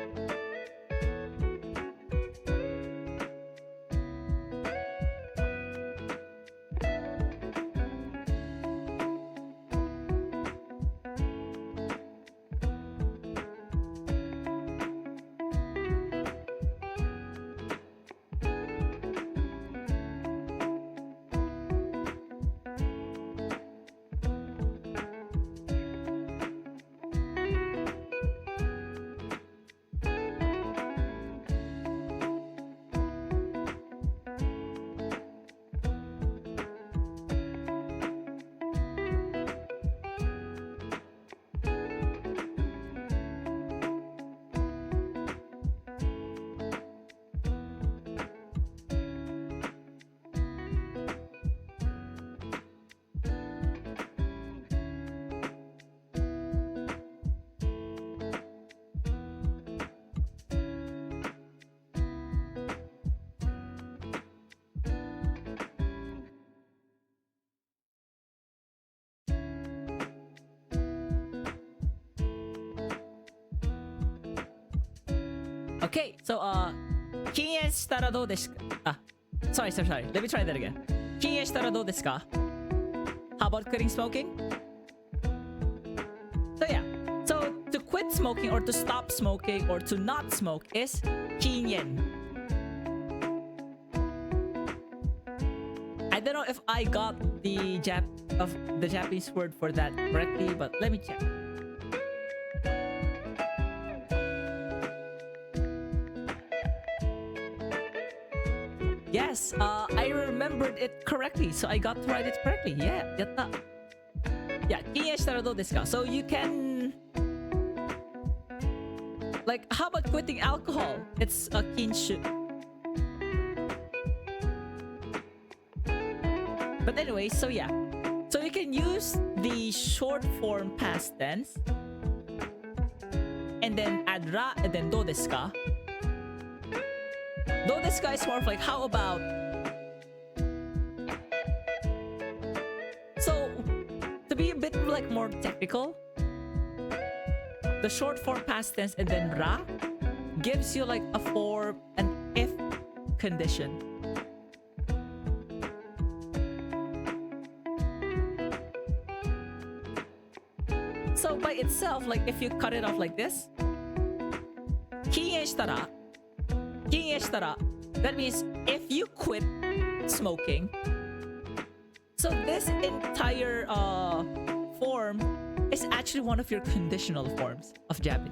Okay, so, 禁煙したらどうですか? Sorry. Let me try that again. 禁煙したらどうですか? How about quitting smoking? So yeah, so to quit smoking or to stop smoking or to not smoke is 禁煙. I don't know if I got the Japanese word for that correctly, but let me check. Yes, I remembered it correctly, so I got to write it correctly. Yeah, やった. Yeah, 禁煙したらどうですか? So you can... Like, how about quitting alcohol? It's a 禁酒. But anyway, so yeah. So you can use the short form past tense. And then add ra, and then どうですか? どうですか is more of like, how about? So, to be a bit like more technical, the short form past tense and then ra gives you like a form, an if condition. So by itself, like if you cut it off like this, 禁煙したら that means if you quit smoking. So this entire form is actually one of your conditional forms of Japanese.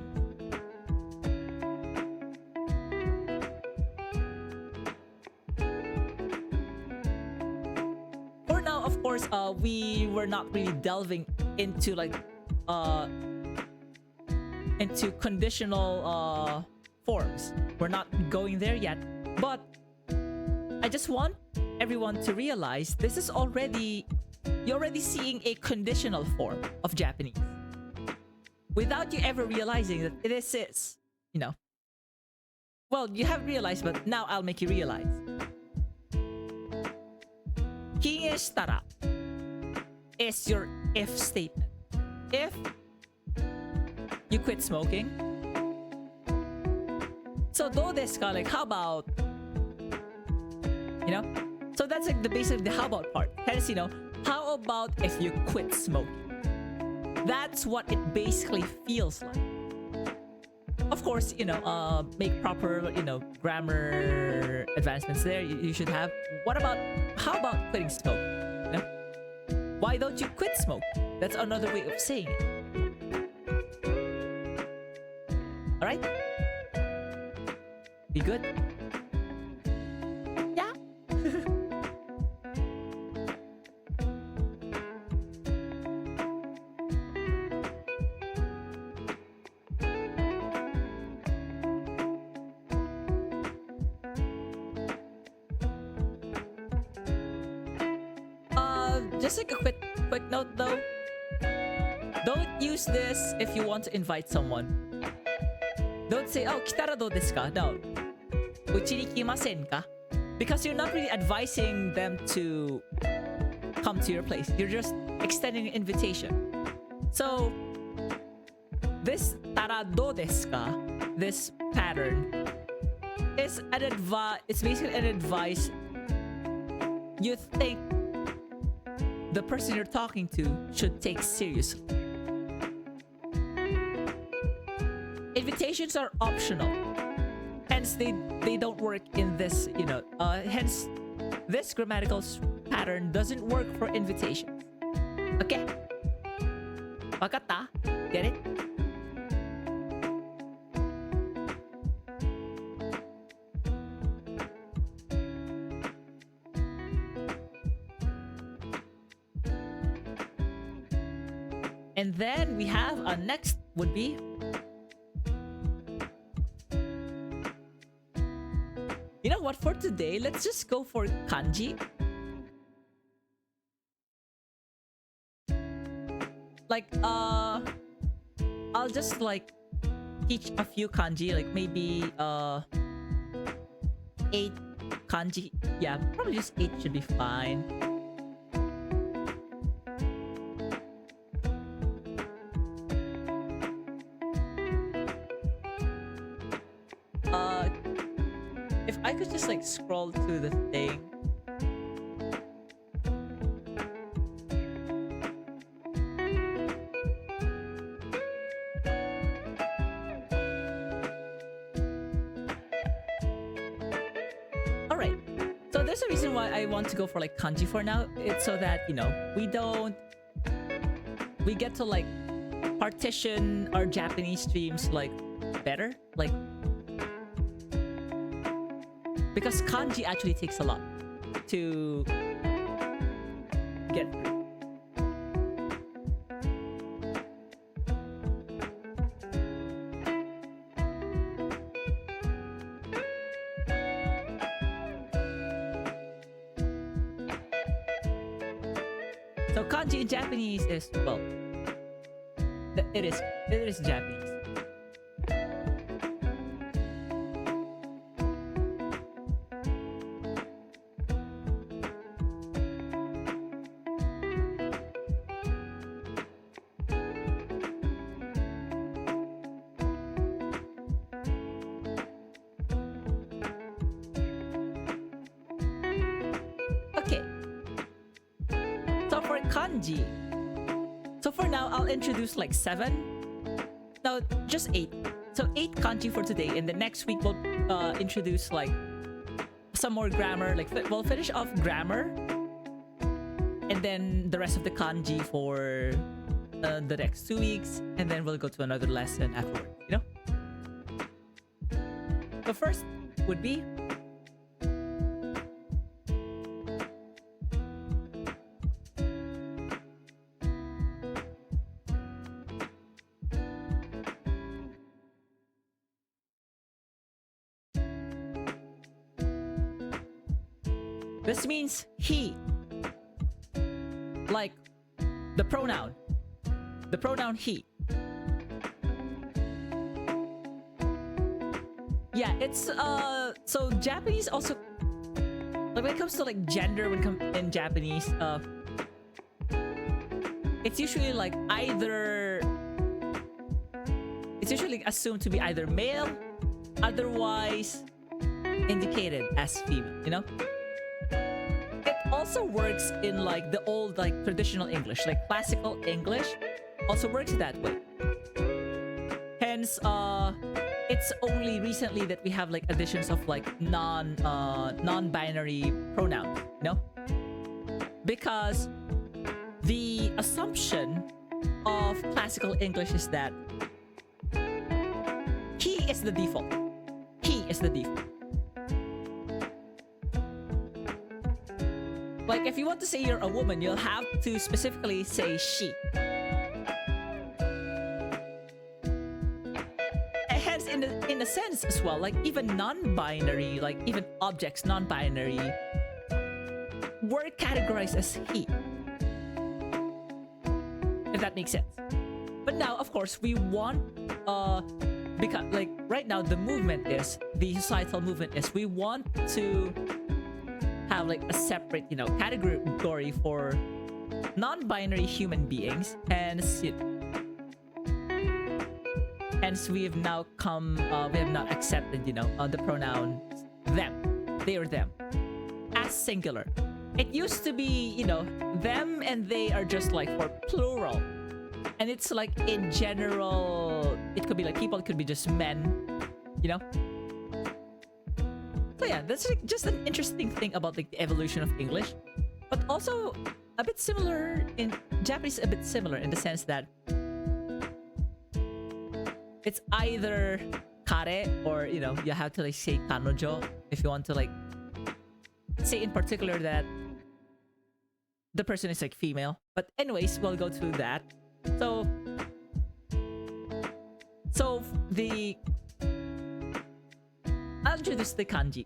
For now, of course, we were not really delving into like into conditional forms. We're not going there yet, but I just want everyone to realize this is already, you're already seeing a conditional form of Japanese without you ever realizing that this is, you know, well, you haven't realized, but now I'll make you realize. 禁煙したら is your if statement. If you quit smoking, so どうですか? Like, how about, you know? So that's like the basic, the how about part. Hence, you know, how about if you quit smoking? That's what it basically feels like. Of course, you know, make proper, you know, grammar advancements there. You should have. What about, how about quitting smoking? You know? Why don't you quit smoking? That's another way of saying it. Alright? Be good? Yeah? Just like a quick note though. Don't use this if you want to invite someone. Don't say, oh, 来たらどうですか? No. うちに来ませんか? Because you're not really advising them to come to your place. You're just extending an invitation. So, this たらどうですか? This pattern is it's basically an advice you think the person you're talking to should take seriously. Invitations are optional. Hence, they don't work in this, you know, hence, this grammatical pattern doesn't work for invitations. Okay? わかった? Get it? And then we have next would be you know what, for today, let's just go for kanji. Like, I'll just like teach a few kanji, like maybe 8 kanji. Yeah, probably just 8 should be fine. I could just like scroll to the thing. Alright. So there's a reason why I want to go for like kanji for now. It's so that, you know, we get to like partition our Japanese streams like better. Like, because kanji actually takes a lot to get through. So kanji in Japanese is, well, it is Japanese. Okay. So for kanji, so for now I'll introduce like 7. No, just 8. So 8 kanji for today, and the next week we'll introduce like some more grammar. Like we'll finish off grammar, and then the rest of the kanji for the next 2 weeks, and then we'll go to another lesson afterward. You know. The first would be this means he, like the pronoun he. Yeah, it's so Japanese also, like when it comes to like gender, in Japanese, it's usually like it's usually assumed to be either male, otherwise indicated as female, you know? Also works in like the old like traditional English, like classical English also works that way. Hence it's only recently that we have like additions of like non-binary pronouns, you know? Because the assumption of classical English is that he is the default. He is the default. Like, if you want to say you're a woman, you'll have to specifically say she. And hence, in a sense as well, like even non-binary, like even objects non-binary, were categorized as he. If that makes sense. But now, of course, we want, because like right now the societal movement is, we want to have like a separate, you know, category for non-binary human beings, and hence we have now accepted, you know, the pronoun them, they or them, as singular. It used to be, you know, them and they are just like for plural, and it's like in general, it could be like people, it could be just men, you know. So yeah, that's like just an interesting thing about like the evolution of English, but also a bit similar in Japanese, a bit similar in the sense that it's either kare, or, you know, you have to like say kanojo if you want to like say in particular that the person is like female. But anyways, we'll go through that. So I'll introduce the kanji.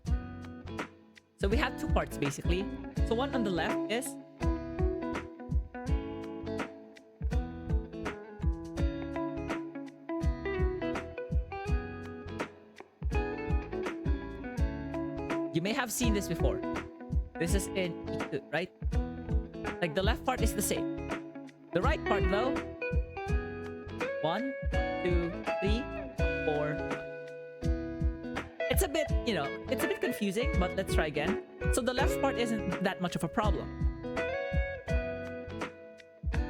So we have 2 parts basically. So one on the left is you may have seen this before. This is in Iku, right? Like the left part is the same. The right part though, 1, 2, 3, 4. It's a bit, you know, it's a bit confusing, but let's try again. So the left part isn't that much of a problem.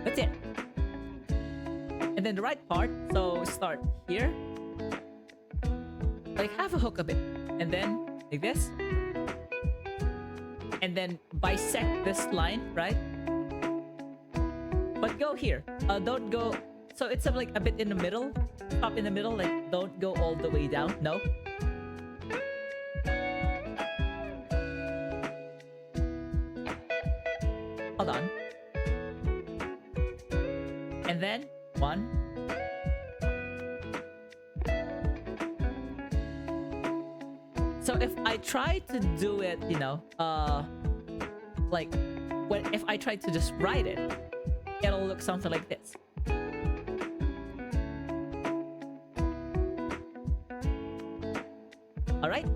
That's it. And then the right part, so start here. Like have a hook a bit. And then like this. And then bisect this line, right? But go here. Don't go... So it's like a bit in the middle. Stop in the middle. Like don't go all the way down. No. Hold on. And then 1. So if I try to do it, you know, like if I try to just write it, it'll look something like this. All right.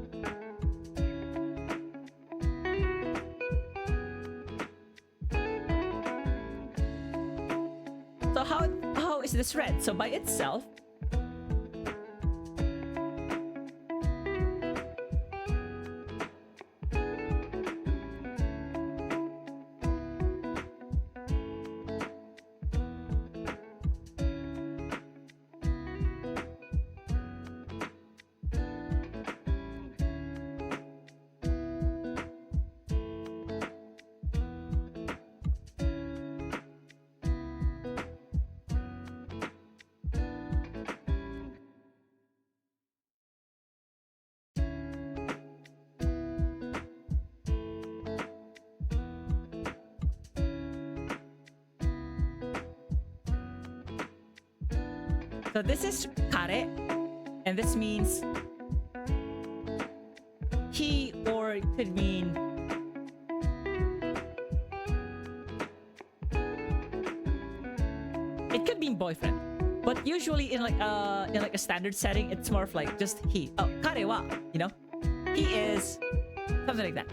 So how is this read? So by itself, so this is kare, and this means he, or it could mean boyfriend. But usually in like a standard setting, it's more of like just he. Oh, kare wa, you know, he is something like that.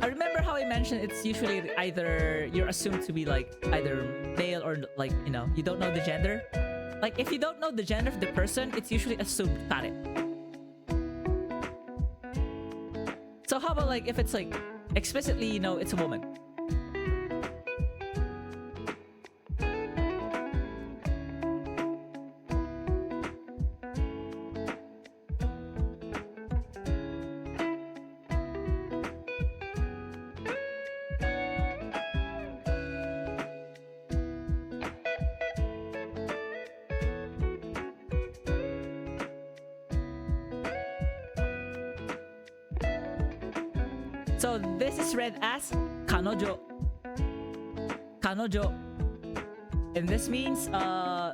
I remember how I mentioned it's usually either you're assumed to be like either male or like, you know, you don't know the gender. Like if you don't know the gender of the person, it's usually assumed kare. So how about like if it's like explicitly, you know, it's a woman. So this is read as kanojo. Kanojo. And this means yeah,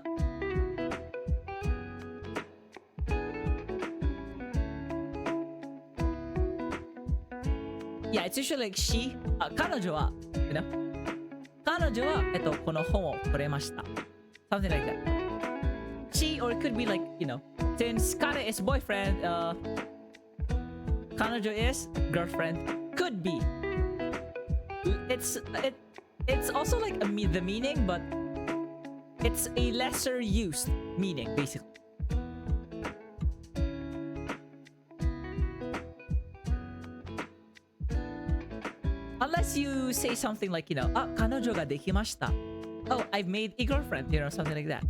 it's usually like she. 彼女は you know, 彼女はこの本をくれました something like that. She, or it could be like, you know, since kare is boyfriend, 彼女 is girlfriend. Could be. It's also like the meaning, but it's a lesser used meaning basically. Unless you say something like, you know, 彼女ができました. Oh, I've made a girlfriend, you know, something like that.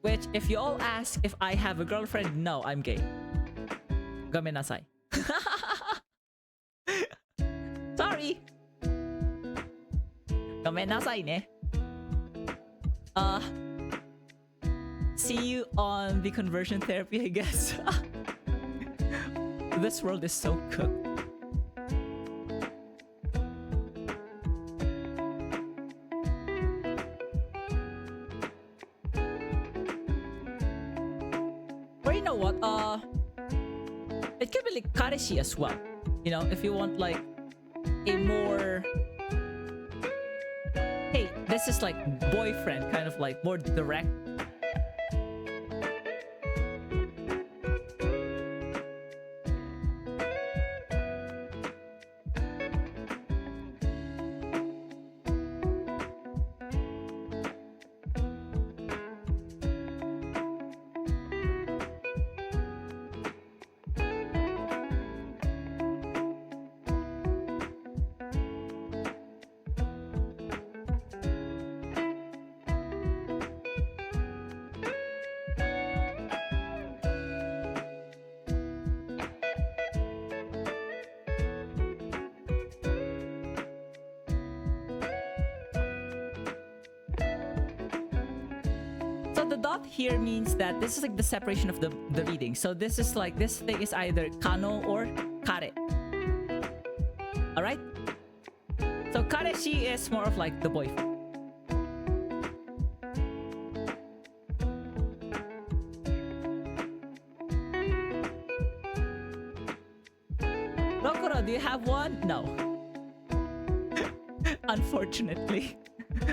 Which, if you all ask if I have a girlfriend, no, I'm gay. ごめんなさい. Sorry. ごめんなさいね. See you on the conversion therapy, I guess. This world is so cooked. Or you know what? It could be like kareshi as well. You know, if you want like a more, hey, this is like boyfriend, kind of like more direct. So the dot here means that this is like the separation of the reading. So this is like, this thing is either kano or kare. Alright? So kareshi is more of like the boyfriend. Rokuro, do you have one? No. Unfortunately.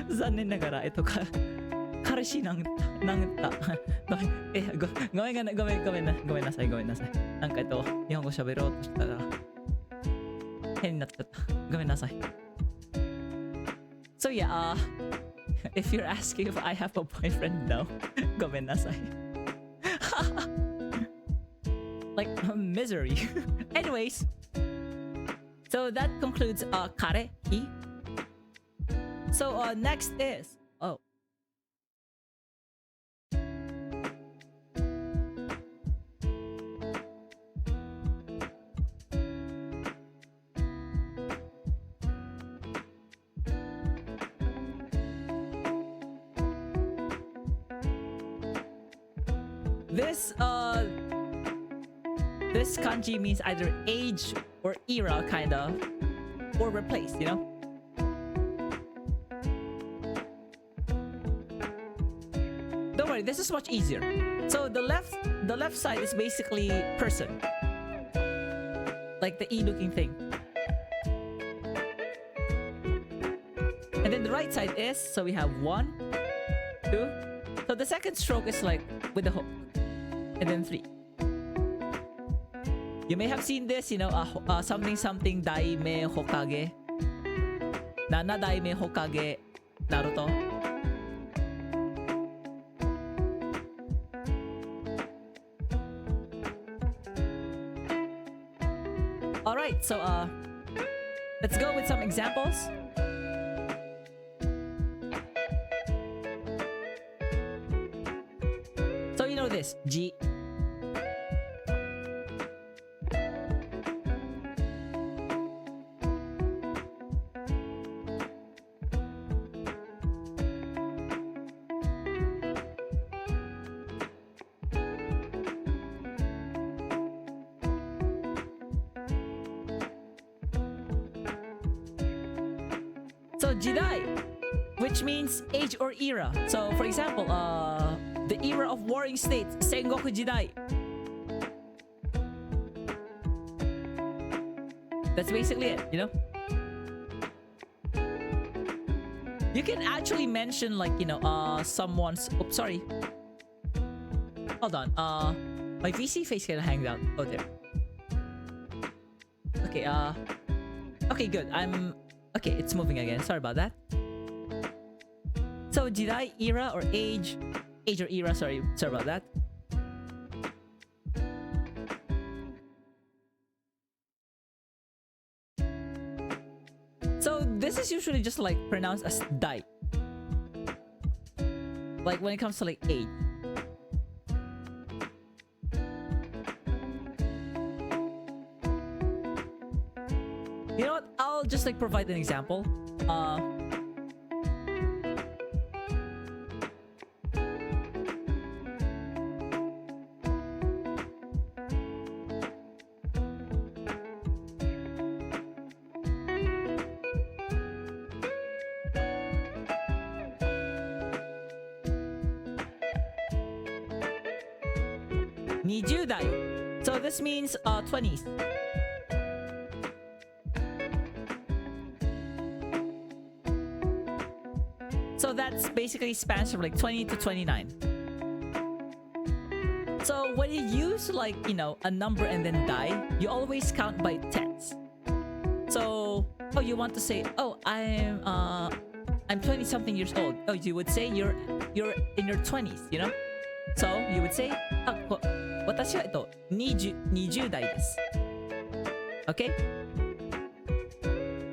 残念ながら、彼氏なんた。ごめんなさい。なんか日本語喋ろうとしたら変になっちゃった。ごめんなさい。So yeah, if you're asking if I have a boyfriend, no. ごめんなさい。Like misery. Anyways, so that concludes kare, he. So next is this kanji means either age or era, kind of, or replace, you know? Don't worry, this is much easier. So the left side is basically person. Like the E-looking thing. And then the right side is, so we have 1, 2. So the second stroke is like with the hook. And then 3. You may have seen this, you know, something Daime Hokage. Nana Daime Hokage Naruto. Alright, so let's go with some examples. So you know this, G. So jidai, which means age or era. So for example, the era of warring states, Sengoku Jidai. That's basically it, you know? You can actually mention, like, you know, someone's... Oops, sorry. Hold on. My VC face kind of hangs out. Oh, there. Okay, okay, good. Okay, it's moving again. Sorry about that. So, jidai, era, or age or era, sorry about that. So, this is usually just like pronounced as dai. Like when it comes to like age. You know what? I'll just like provide an example. Nijudai. So this means 20s. So that's basically spans from like 20 to 29. So when you use like, you know, a number and then die, you always count by tens. So, oh, you want to say, oh, I'm 20 something years old. Oh, you would say you're in your 20s, you know? So you would say, 私は20代です。Okay?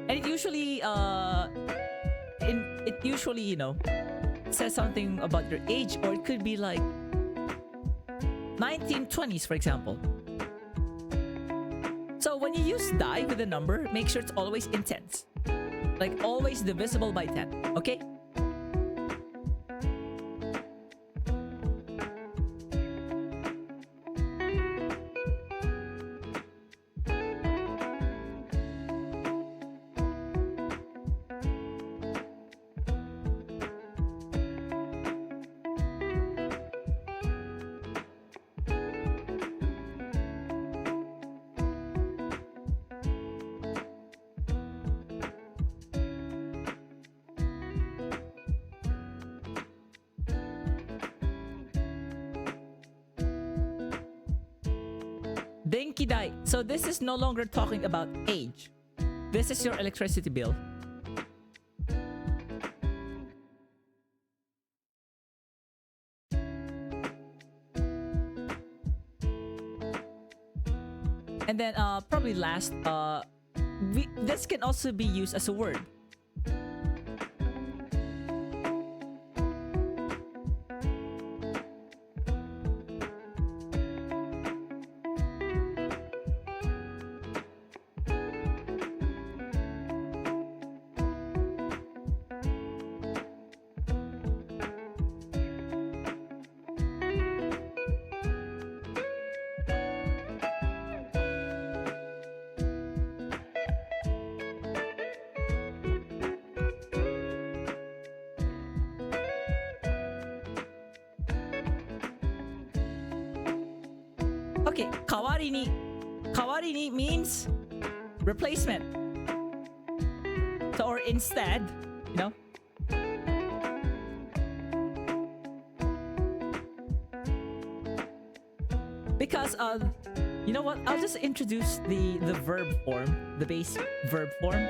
And it usually you know, says something about your age, or it could be like 1920s, for example. So when you use die with a number, make sure it's always in tens. Like always divisible by 10, okay? Denki dai. So this is no longer talking about age. This is your electricity bill. And then probably last, this can also be used as a word. Okay, 代わりに。代わりに means replacement. So, or instead, you know? Because, you know what? I'll just introduce the verb form, the base verb form.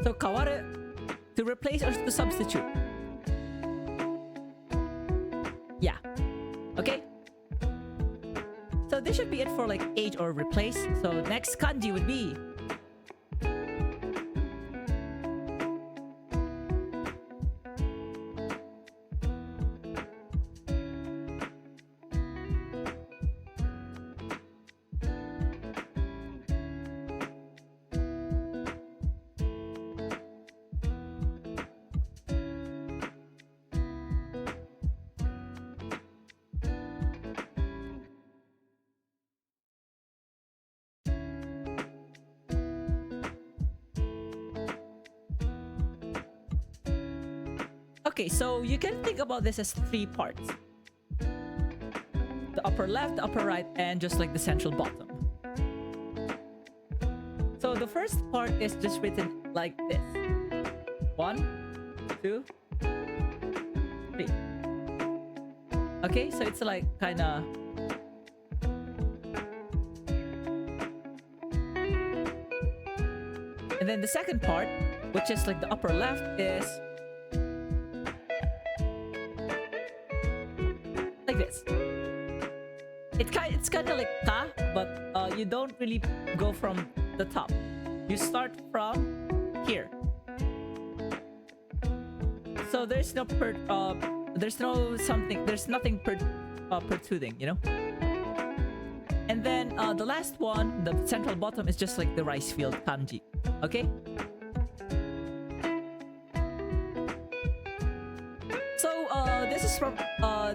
So, 変わる to replace or to substitute. Yeah. Okay? So this should be it for like age or replace. So next kanji would be okay, so you can think about this as three parts. The upper left, the upper right, and just like the central bottom. So the first part is just written like this. 1, 2, 3. Okay, so it's like kinda... And then the second part, which is like the upper left, is like this. It's kind of like ka, but you don't really go from the top. You start from here. So there's no nothing protruding, you know. And then the last one, the central bottom, is just like the rice field kanji. Okay. So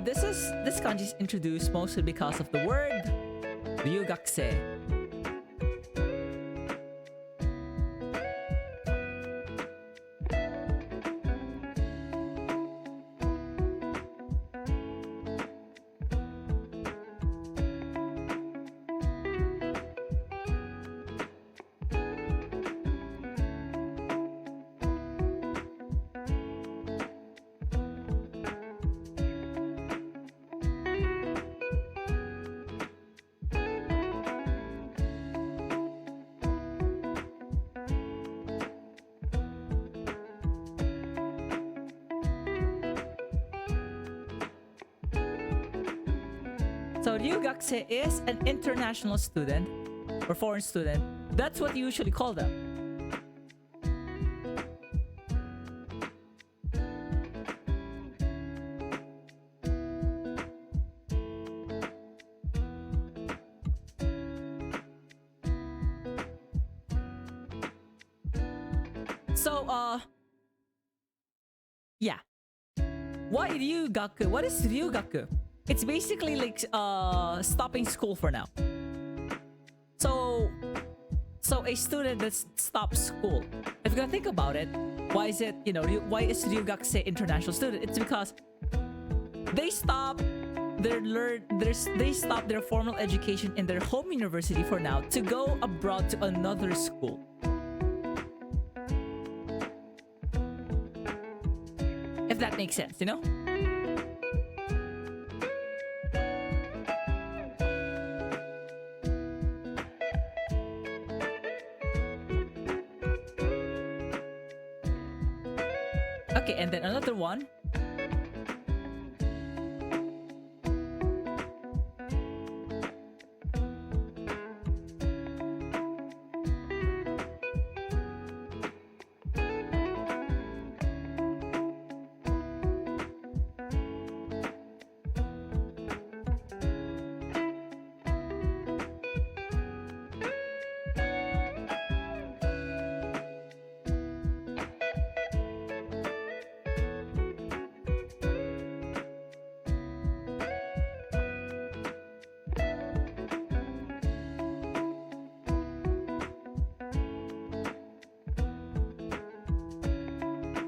this kanji is introduced mostly because of the word ryugakusei. So ryugakusei is an international student or foreign student. That's what you usually call them. So yeah. Why ryugaku? What is ryugaku? it's basically like stopping school for now. So a student that stops school, if you're gonna think about it, why is it, why is Ryugakse international student? It's because they stop they stop their formal education in their home university for now to go abroad to another school. If that makes sense, Okay, and then another one.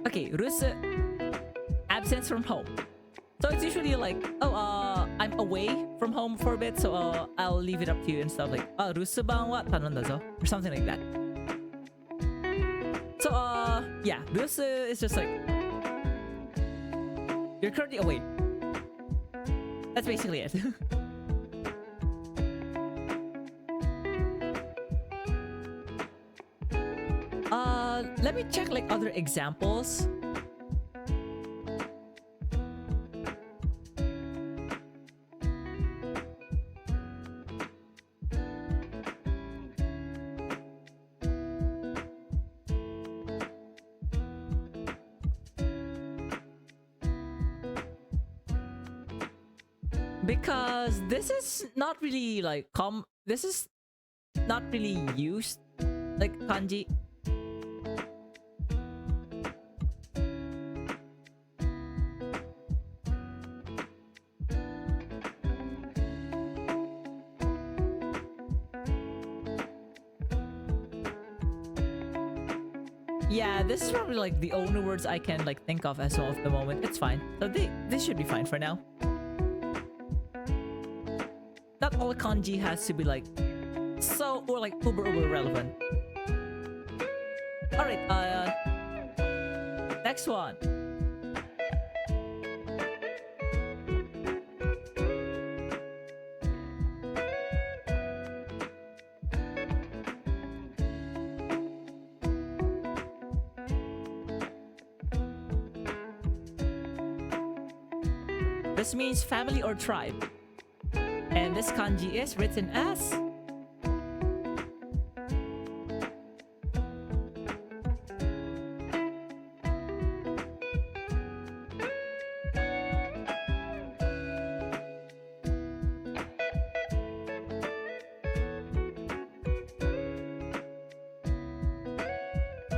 Okay, Rusu, absence from home. So it's usually like, I'm away from home for a bit, so I'll leave it up to you and stuff like, Rusu bang wa tanonda zo, or something like that. So yeah, Rusu is just like, you're currently away. That's basically it. Let me check like other examples. Because this is not really like this is not really used like kanji. Yeah, this is probably like the only words I can like think of as well at the moment. It's fine. So this should be fine for now. Not all kanji has to be like so or like uber relevant. Alright, next one. This means family or tribe. And this kanji is written as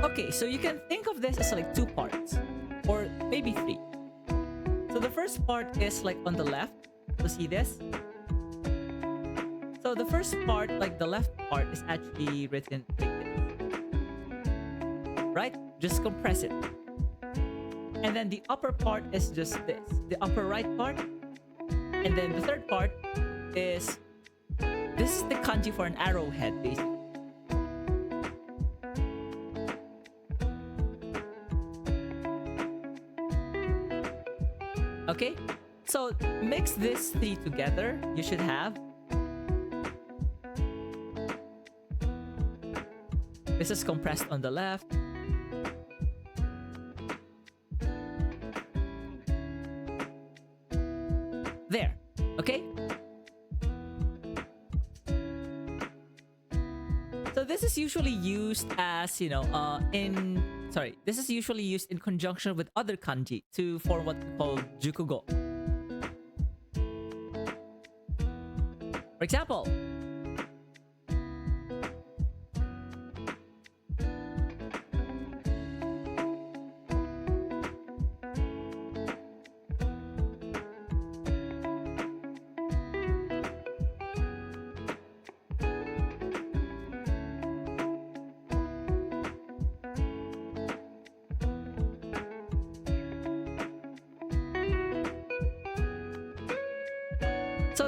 okay, so you can think of this as like two parts or maybe three. So the first part is like on the left. So see this? So the first part, like the left part, is actually written like this. Right? Just compress it. And then the upper part is just this. The upper right part. And then the third part is... This is the kanji for an arrowhead, basically. Okay? So mix these three together. You should have... This is compressed on the left. There. Okay? So this is usually used as, this is usually used in conjunction with other kanji to form what we call jukugo. For example,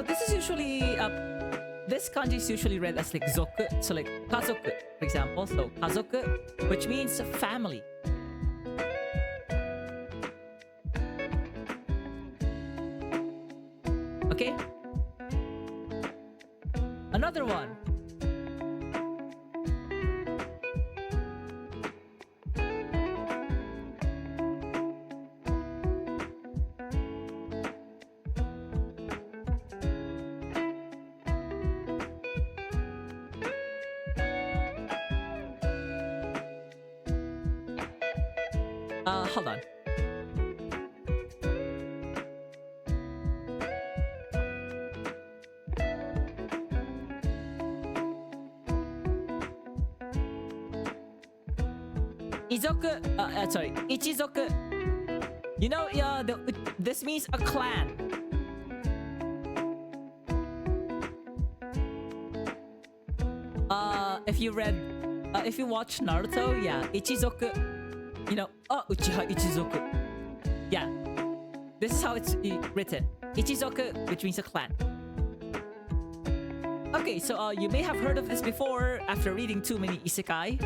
this is usually this kanji is usually read as like zoku, so like kazoku, for example. So kazoku, which means family. Okay. Another one. Hold on. Ichizoku. You know, this means a clan. If you watch Naruto, yeah, Ichizoku. You know, Uchiha Ichizoku. Yeah, this is how it's written. Ichizoku, which means a clan. Okay, so you may have heard of this before after reading too many isekai.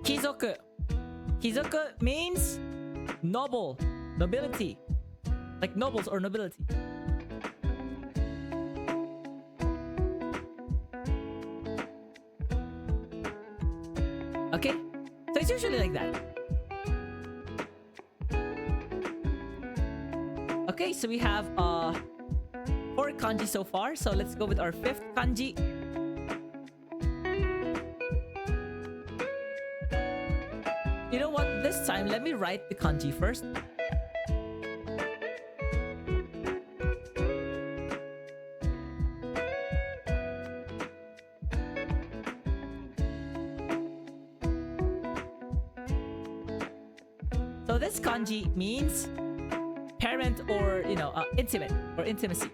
Kizoku. Kizoku means noble, nobility. Like nobles or nobility. Okay? So it's usually like that. Okay, so we have 4 kanji so far. So let's go with our 5th kanji. You know what? This time, let me write the kanji first. So this kanji means parent or, intimate or intimacy.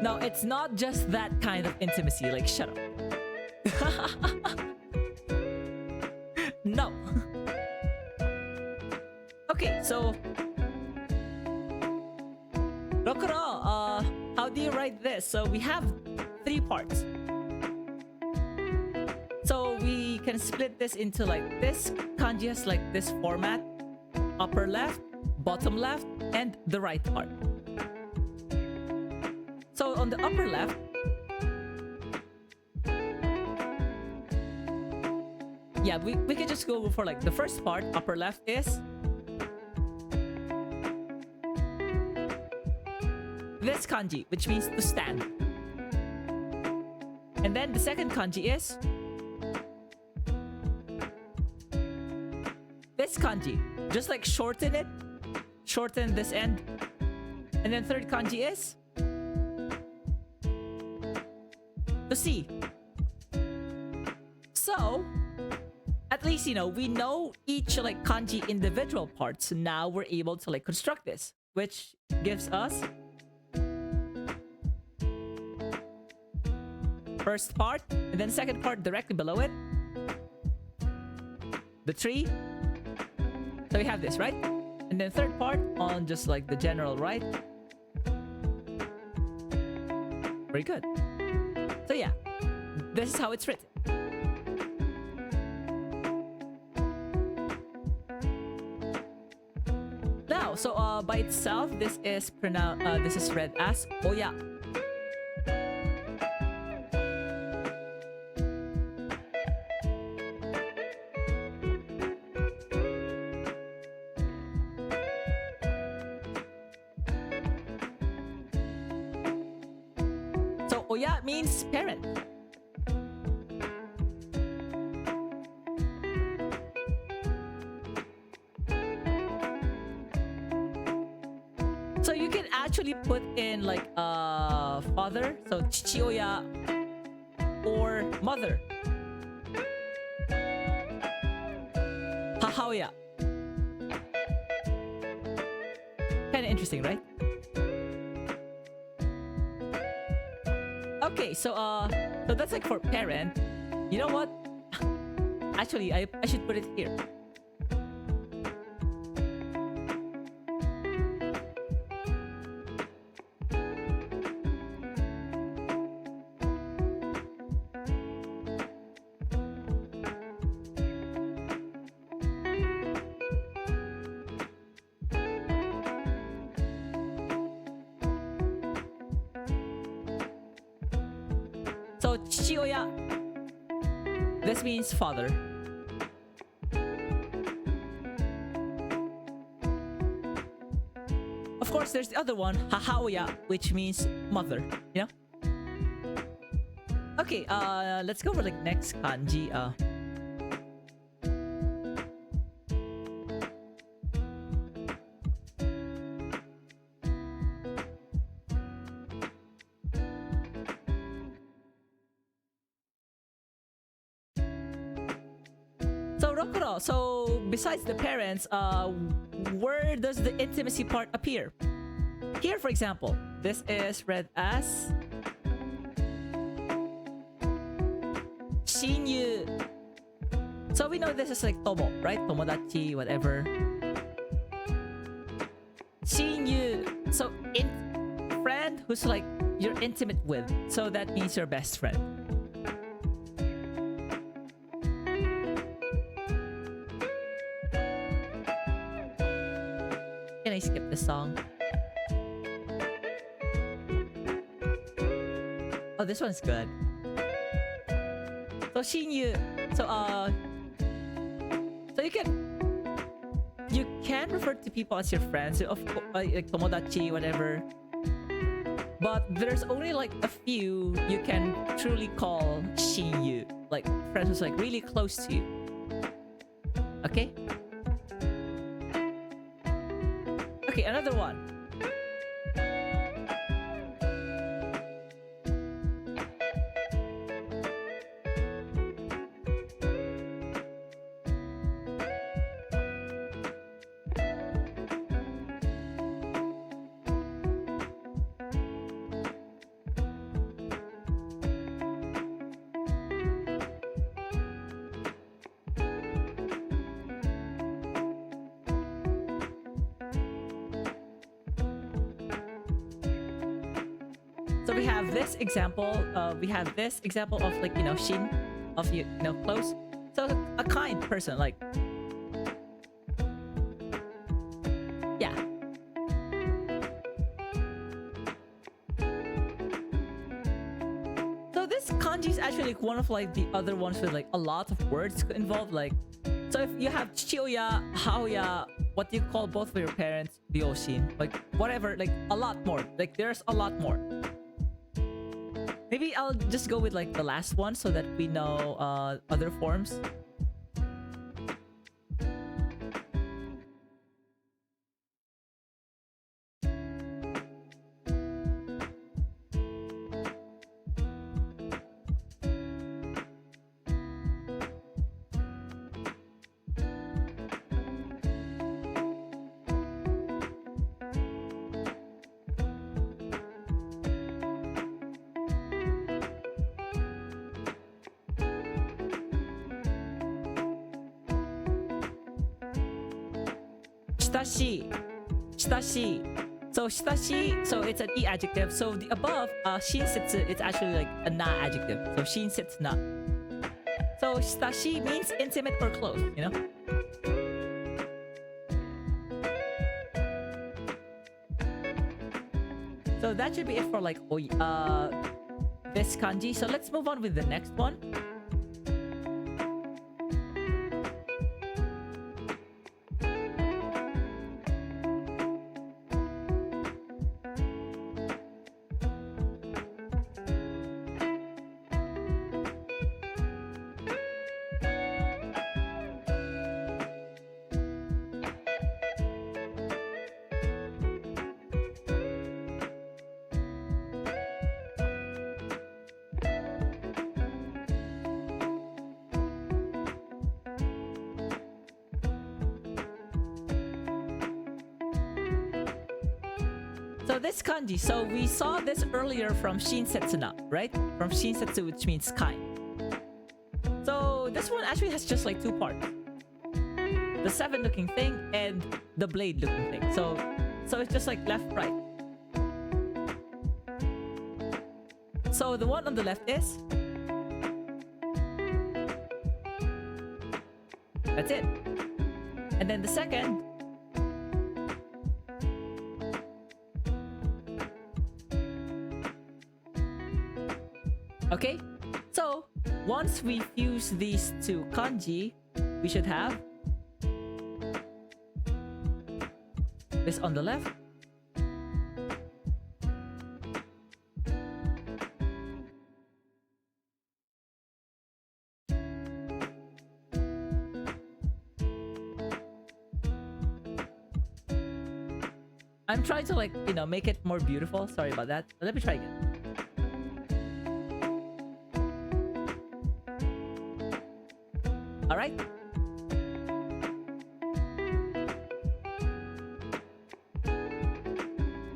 No, it's not just that kind of intimacy. Like, shut up. No. Okay, so Rokuro, how do you write this? So we have 3 parts. So we can split this into like this kanji has like this format: upper left, bottom left, and the right part. So on the upper left, yeah, we can just go for like the first part. Upper left is this kanji, which means to stand. And then the second kanji is this kanji. Just like shorten it, shorten this end. And then third kanji is to see. So at least, we know each like kanji individual parts. So now we're able to like construct this, which gives us first part, and then second part directly below it, the tree. So we have this, right? And then third part on just like the general right. Very good. So yeah, this is how it's written. Now, so by itself, this is read as oya. Oya means parent. So you can actually put in like father, so chichioya, or mother, hahaoya. Kind of interesting, right? Okay, so that's like for parent. You know what? Actually, I should put it here. So chichioya, this means father. Of course, there's the other one, hahaoya, which means mother, you know? Okay, let's go for like next kanji. So Rokuro, so besides the parents, where does the intimacy part appear? Here, for example, this is read as Shinyu. So we know this is like tomo, right? Tomodachi, whatever. Shinyu. So friend who's like you're intimate with. So that means your best friend. Can I skip this song? Oh, this one's good. So Shinyu. So you can refer to people as your friends, so of course, like tomodachi, whatever. But there's only like a few you can truly call Shinyu, like friends who's like really close to you. Okay. Okay, another one. So we have this example. We have this example of like shin, of close. So a kind person, like yeah. So this kanji is actually like one of like the other ones with like a lot of words involved. Like, so if you have chichioya, haoya, what do you call both of your parents? Ryoshin, like whatever, like a lot more. Like there's a lot more. Maybe I'll just go with like the last one so that we know other forms. Shitashi. So shitashi, so it's an e adjective. So the above, shinsetsu, it's actually like a na adjective. So shinsetsu na. So shitashi means intimate or close, So that should be it for like this kanji. So let's move on with the next one. So this kanji, so we saw this earlier from Shinsetsu na, right? From Shinsetsu, which means kind. So this one actually has just like two parts. The 7 looking thing and the blade looking thing. So it's just like left, right. So the one on the left is... That's it. And then the second... Okay, so once we fuse these two kanji, we should have this on the left. I'm trying to, like, you know, make it more beautiful. Sorry about that. Let me try again. All right.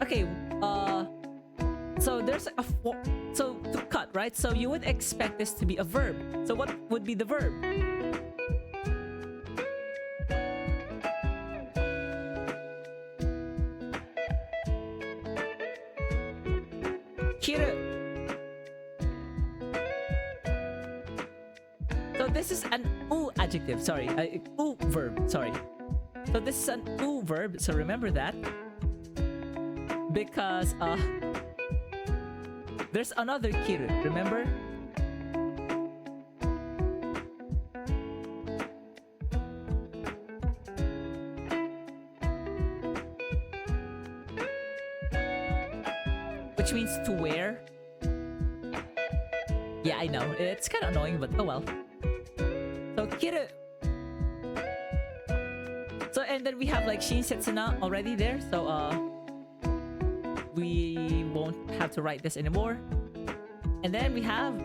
Okay. So there's a so to cut, right? So you would expect this to be a verb. So what would be the verb? Kiru. So this is an u adjective, sorry. U verb, sorry. So this is an u verb, so remember that. Because there's another kiru, remember? Which means to wear. Yeah, I know. It's kind of annoying, but oh well. So, kiru. So, and then we have like Shinsetsu na already there. So, we won't have to write this anymore. And then we have...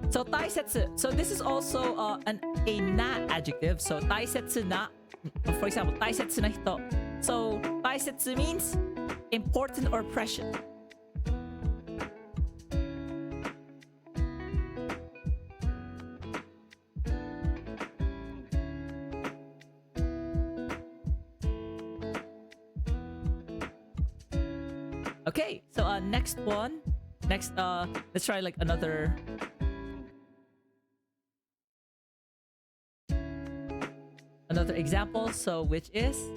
So taisetsu. So this is also a na adjective. So taisetsu na, for example, taisetsu na hito. So taisetsu means important or precious. Okay, so next one. Next, let's try like another example, so which is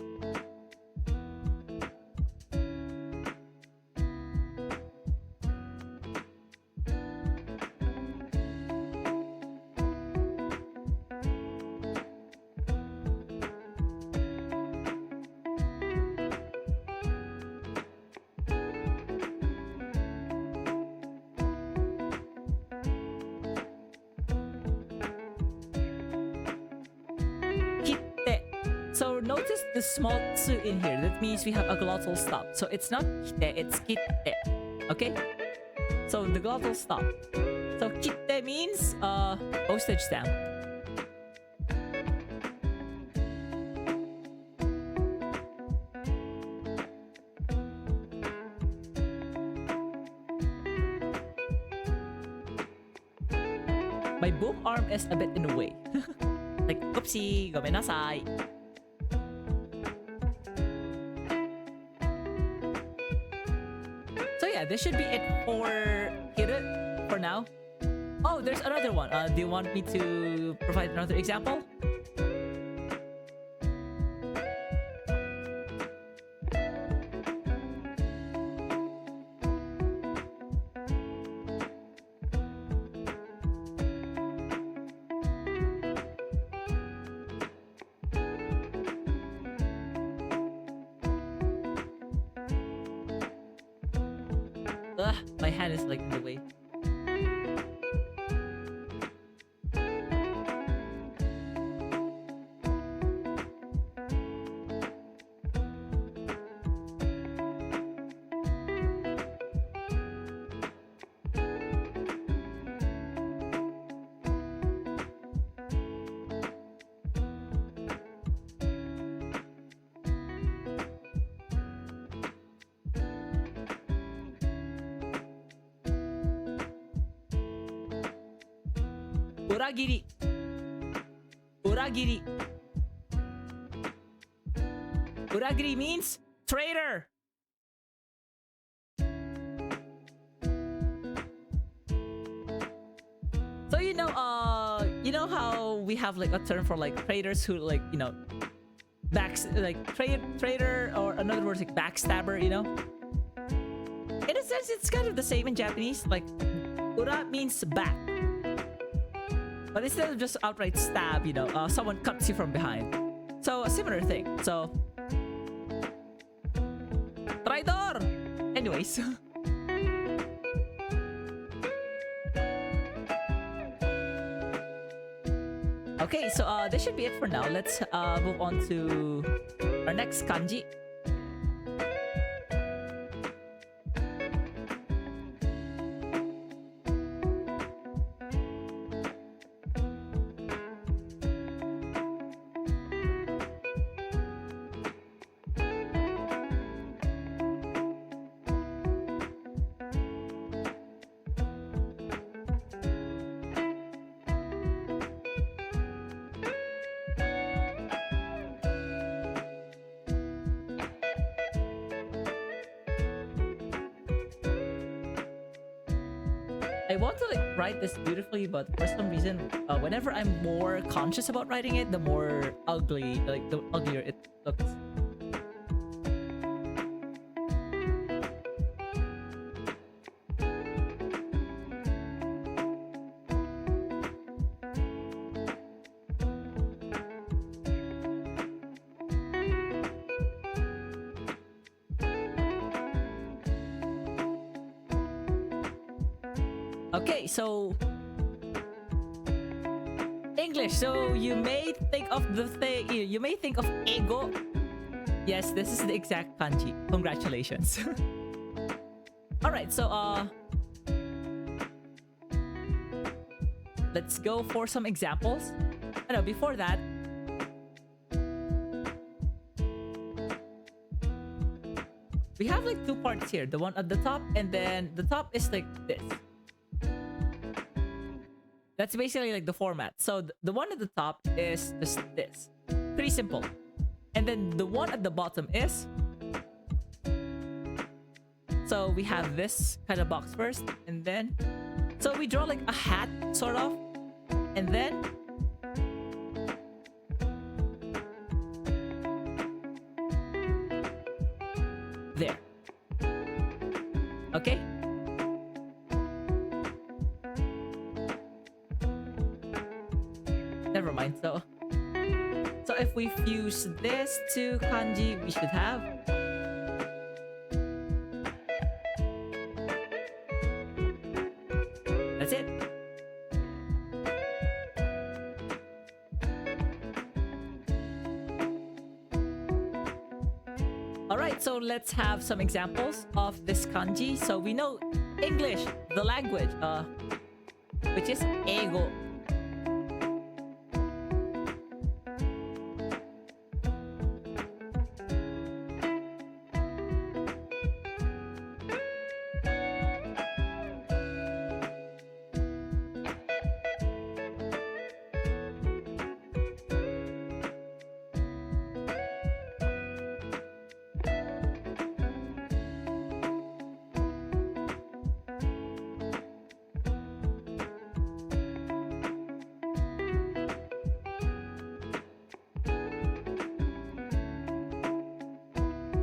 so notice the small tsu in here. That means we have a glottal stop. So it's not kite, it's kitte. Okay? So the glottal stop. So kitte means postage stamp. My boom arm is a bit in the way. Like, oopsie, gomenasai. This should be it for kiru for now. Oh, there's another one. Do you want me to provide another example? Ugh, my hand is like in the way. Uragiri. Uragiri. Uragiri means traitor. So you know how we have like a term for like traitors who like, you know, traitor, or another word like backstabber, you know? In a sense, it's kind of the same in Japanese. Like, ura means back. But instead of just outright stab, you know, someone cuts you from behind. So, a similar thing. So, traidor! Anyways. Okay, so this should be it for now. Let's move on to our next kanji. I want to like write this beautifully, but for some reason, whenever I'm more conscious about writing it, the more ugly, like the uglier it looks. Okay, so English. So you may think of the thing. You may think of ego. Yes, this is the exact kanji. Congratulations. All right, so let's go for some examples. No, before that, we have like two parts here. The one at the top, and then the top is like this. That's basically like the format. So the one at the top is just this. Pretty simple. And then the one at the bottom is... So we have this kind of box first, and then... So we draw like a hat, sort of. And then... There. Okay? Never mind. So if we fuse this to kanji, we should have that's it. All right, so let's have some examples of this kanji. So we know English, the language, which is eigo.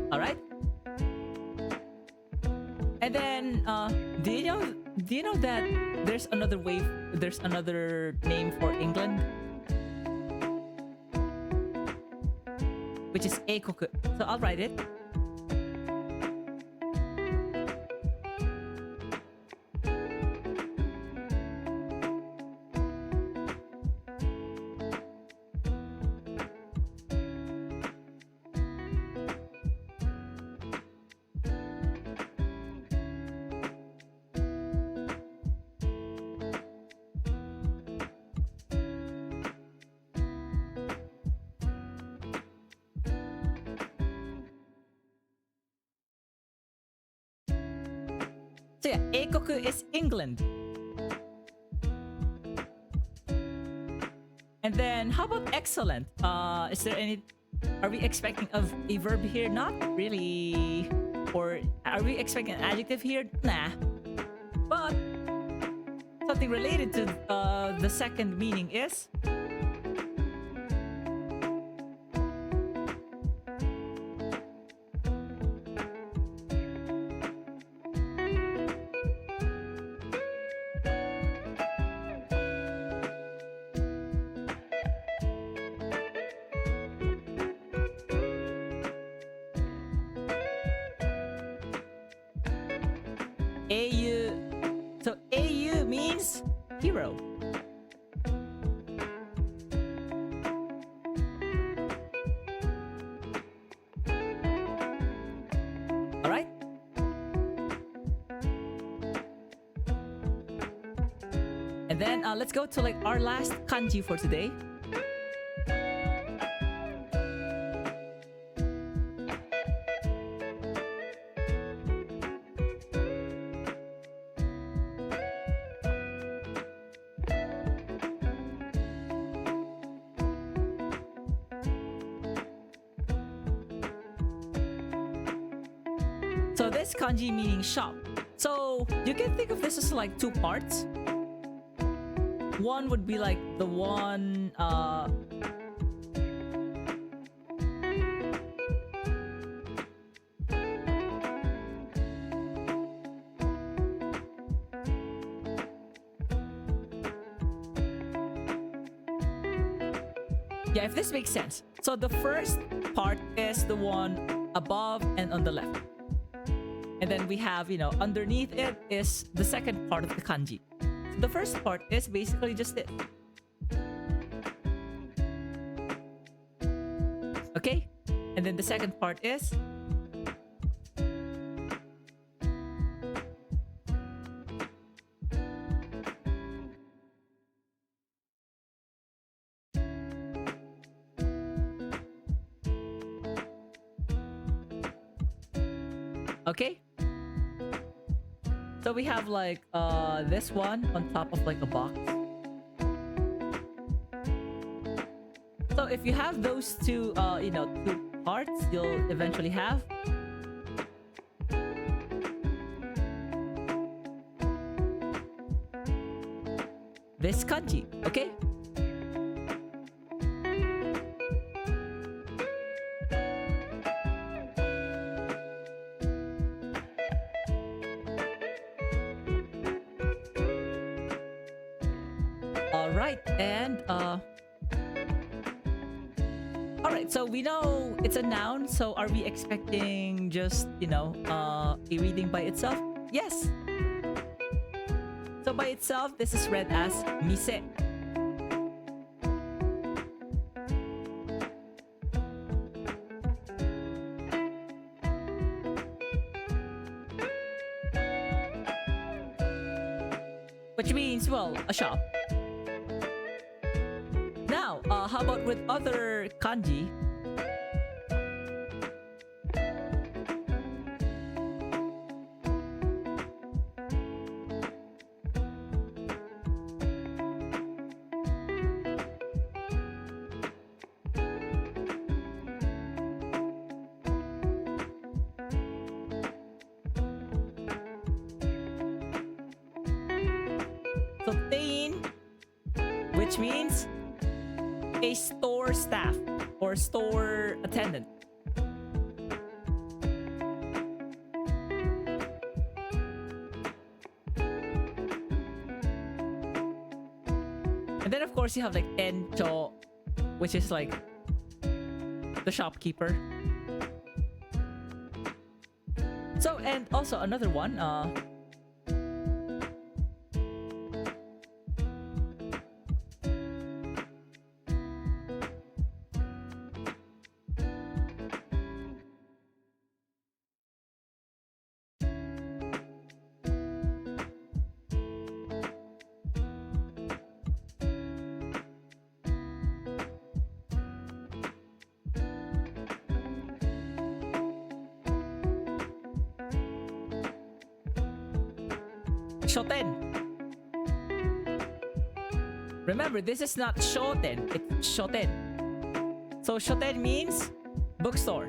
All right. And then, do you know that there's another name for England, which is Eikoku. So I'll write it. So yeah, Eikoku is England. And then how about excellent? Is there any? Are we expecting of a verb here? Not really. Or are we expecting an adjective here? Nah. But something related to the second meaning is AU. So AU means hero. All right. And then let's go to like our last kanji for today. So this kanji meaning shop. So you can think of this as like two parts. One would be like the one yeah, if this makes sense. So the first part is the one above and on the left. And then we have, you know, underneath it is the second part of the kanji. So the first part is basically just it. Okay? And then the second part is okay? So we have like this one on top of like a box. So if you have those two you know, two parts, you'll eventually have this kanji, okay? Alright, and alright, so we know it's a noun, so are we expecting just, you know, a reading by itself? Yes! So by itself, this is read as mise. Which means, well, a shop. Now, how about with other kanji? So, tein, which means a store staff or store attendant. And then of course you have like encho, which is like the shopkeeper. So, and also another one, shoten. Remember, this is not shoten, it's shoten. So shoten means bookstore.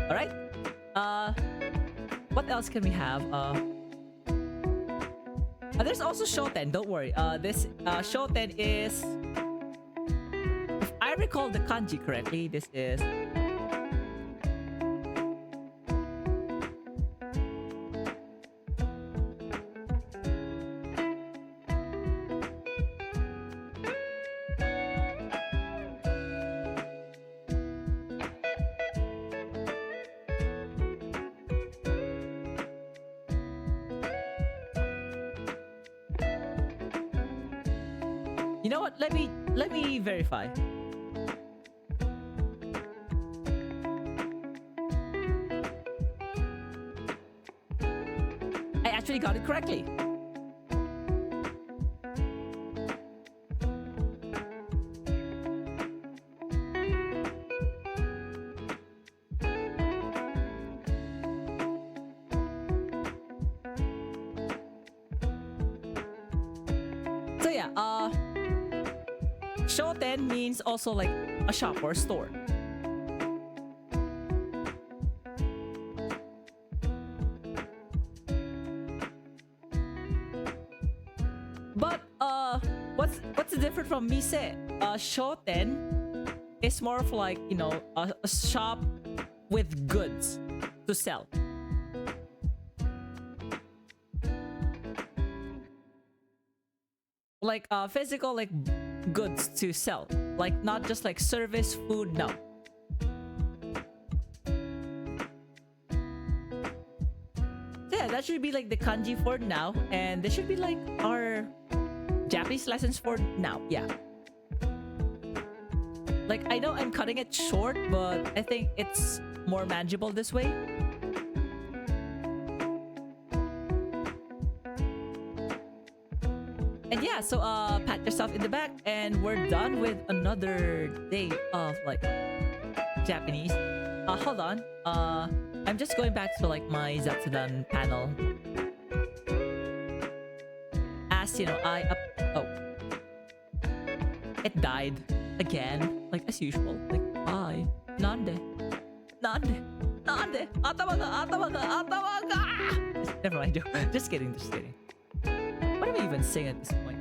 Alright. What else can we have? There's also shoten, don't worry. This shoten is, if I recall the kanji correctly, this is you know what? Let me verify. I actually got it correctly. So yeah, shoten means also like a shop or a store. But what's different from mise? Shoten is more of like, you know, a shop with goods to sell. Like physical like goods to sell, like not just like service, food, no. So yeah, that should be like the kanji for now, and this should be like our Japanese lessons for now. Yeah, like I know I'm cutting it short, but I think it's more manageable this way. And yeah, so pat yourself in the back, and we're done with another day of like Japanese. Hold on. I'm just going back to like my Zatsudan panel. As you know, oh, it died again, like as usual. Like why? Nande? Atama ga. Never mind. Just kidding. What am I even saying at this point?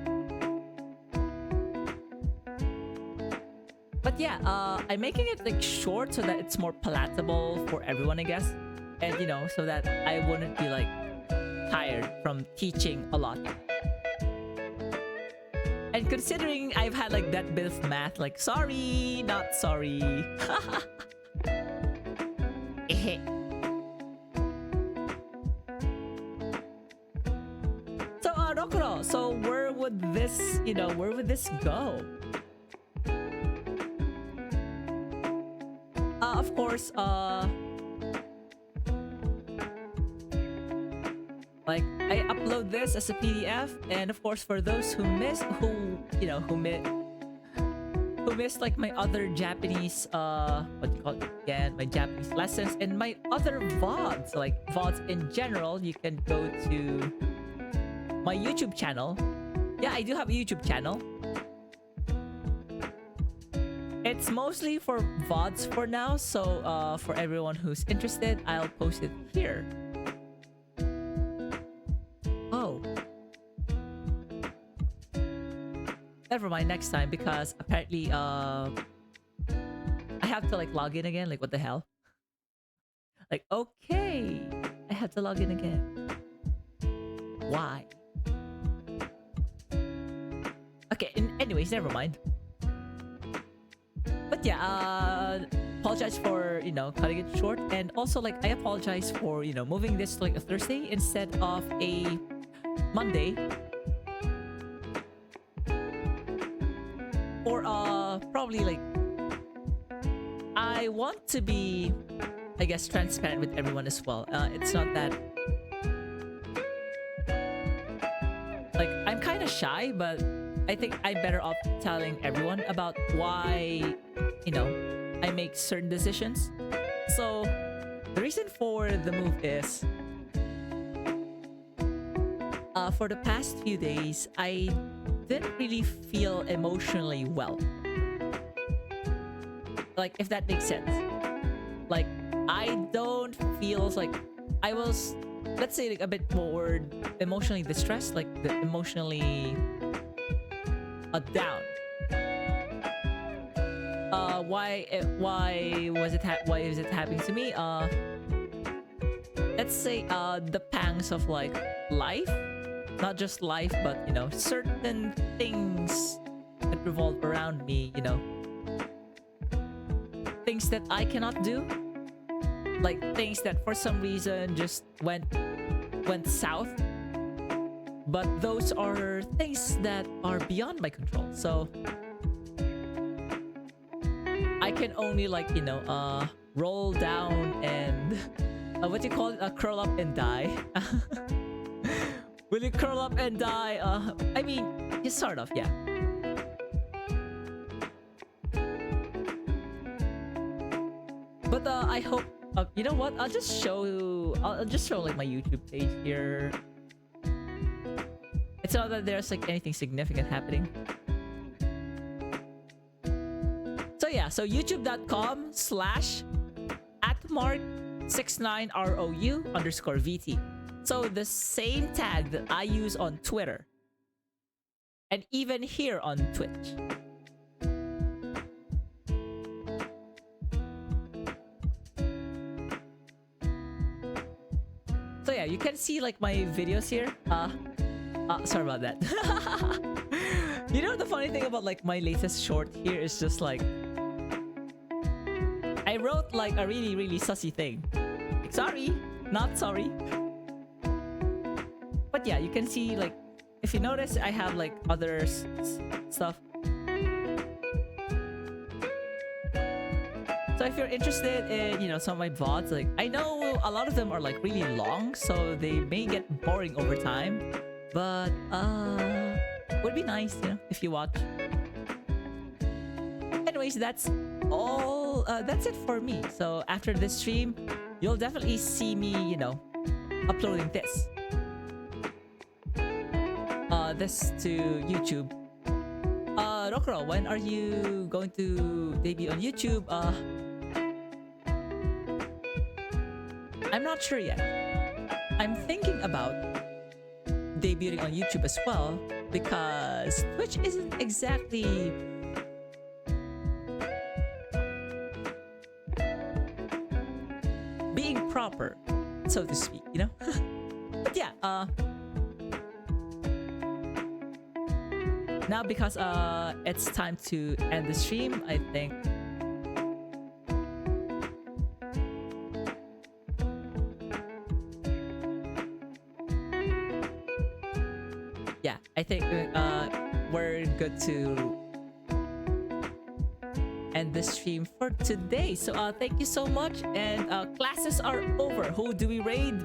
But yeah, I'm making it like short so that it's more palatable for everyone, I guess. And you know, so that I wouldn't be like tired from teaching a lot. And considering I've had like that bit of math, like sorry, not sorry. So Rokuro, so where would this go? Of course, like I upload this as a PDF, and of course for those who missed like my other Japanese what do you call it again, my Japanese lessons and my other VODs, like VODs in general, you can go to my YouTube channel. Yeah, I do have a YouTube channel. It's mostly for VODs for now, so for everyone who's interested, I'll post it here. Oh. Never mind, next time, because apparently I have to like log in again. Like what the hell? Like, okay, I have to log in again. Why? Okay, anyways, never mind. But yeah, apologize for, cutting it short. And also, like, I apologize for, moving this to like a Thursday instead of a Monday. Or probably like, I want to be, I guess, transparent with everyone as well. It's not that, like, I'm kind of shy, but I think I'm better off telling everyone about why, you know, I make certain decisions. So the reason for the move is, for the past few days, I didn't really feel emotionally well. Like, if that makes sense. Like, I don't feel like I was, let's say, like a bit more emotionally distressed, like emotionally down. Why is it happening to me? Let's say the pangs of like life, not just life, but you know, certain things that revolve around me, you know, things that I cannot do, like things that for some reason just went south, but those are things that are beyond my control. So I can only, like, you know, roll down and what do you call it, curl up and die. Will you curl up and die? I mean, it's sort of, yeah. But I hope, you know what, I'll just show like my YouTube page here. It's not that there's like anything significant happening. So yeah, so youtube.com/@mark69ROU_VT. So the same tag that I use on Twitter. And even here on Twitch. So yeah, you can see like my videos here. Sorry about that. You know, the funny thing about like my latest short here is just like, I wrote like a really, really sussy thing. Like, sorry, not sorry. But yeah, you can see like, if you notice, I have like other stuff. So if you're interested in, you know, some of my VODs, like, I know a lot of them are like really long, so they may get boring over time. But would be nice, you know, if you watch. Anyways, that's all. That's it for me. So after this stream, you'll definitely see me, you know, uploading this. This to YouTube. Rokuro, when are you going to debut on YouTube? I'm not sure yet. I'm thinking about debuting on YouTube as well, because Twitch isn't exactly being proper, so to speak, you know? But yeah, now because it's time to end the stream, I think. Yeah, I think we're good to end the stream for today. So thank you so much, and classes are over. Who do we raid?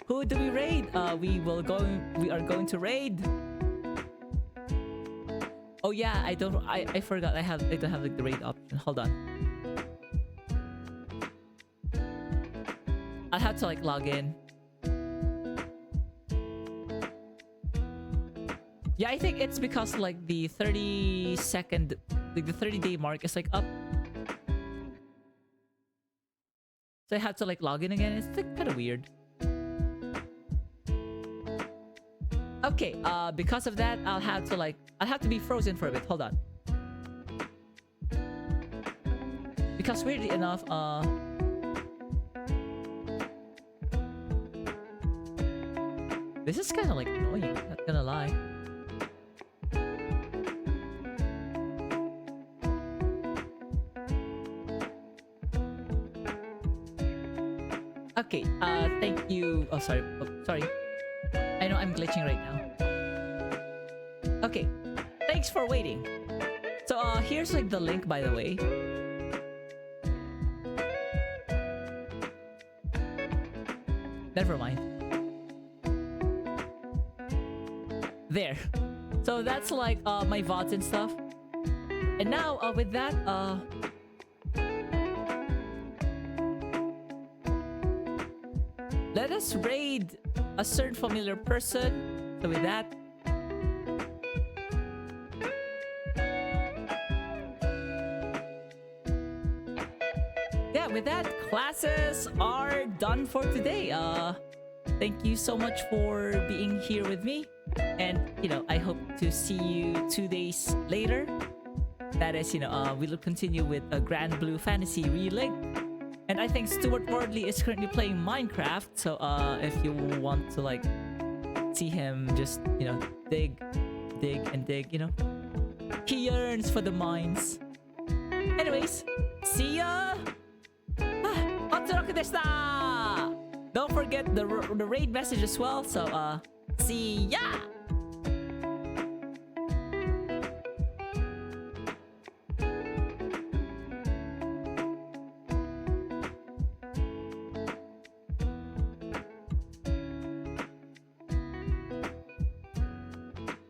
Who do we raid? We are going to raid. Oh yeah, I forgot I don't have like the raid option. Hold on. I'll have to like log in. Yeah, I think it's because like the 30-second, like the 30-day mark is like up. So I have to like log in again. It's like kind of weird. Okay, because of that, I'll have to be frozen for a bit. Hold on. Because weirdly enough, this is kind of like annoying, not gonna lie. Okay, thank you. Oh, sorry. I know I'm glitching right now. Okay, thanks for waiting. So here's like the link, by the way. Never mind. There. So that's like my VODs and stuff. And now with that, let us raid a certain familiar person. So with that, yeah, with that, classes are done for today. Thank you so much for being here with me. And, you know, I hope to see you 2 days later. That is, you know, we'll continue with a Grand Blue Fantasy Relink. And I think Stuart Wardley is currently playing Minecraft. So, if you want to, like, see him just, you know, dig, you know. He yearns for the mines. Anyways, see ya! Don't forget the raid message as well. So, see ya!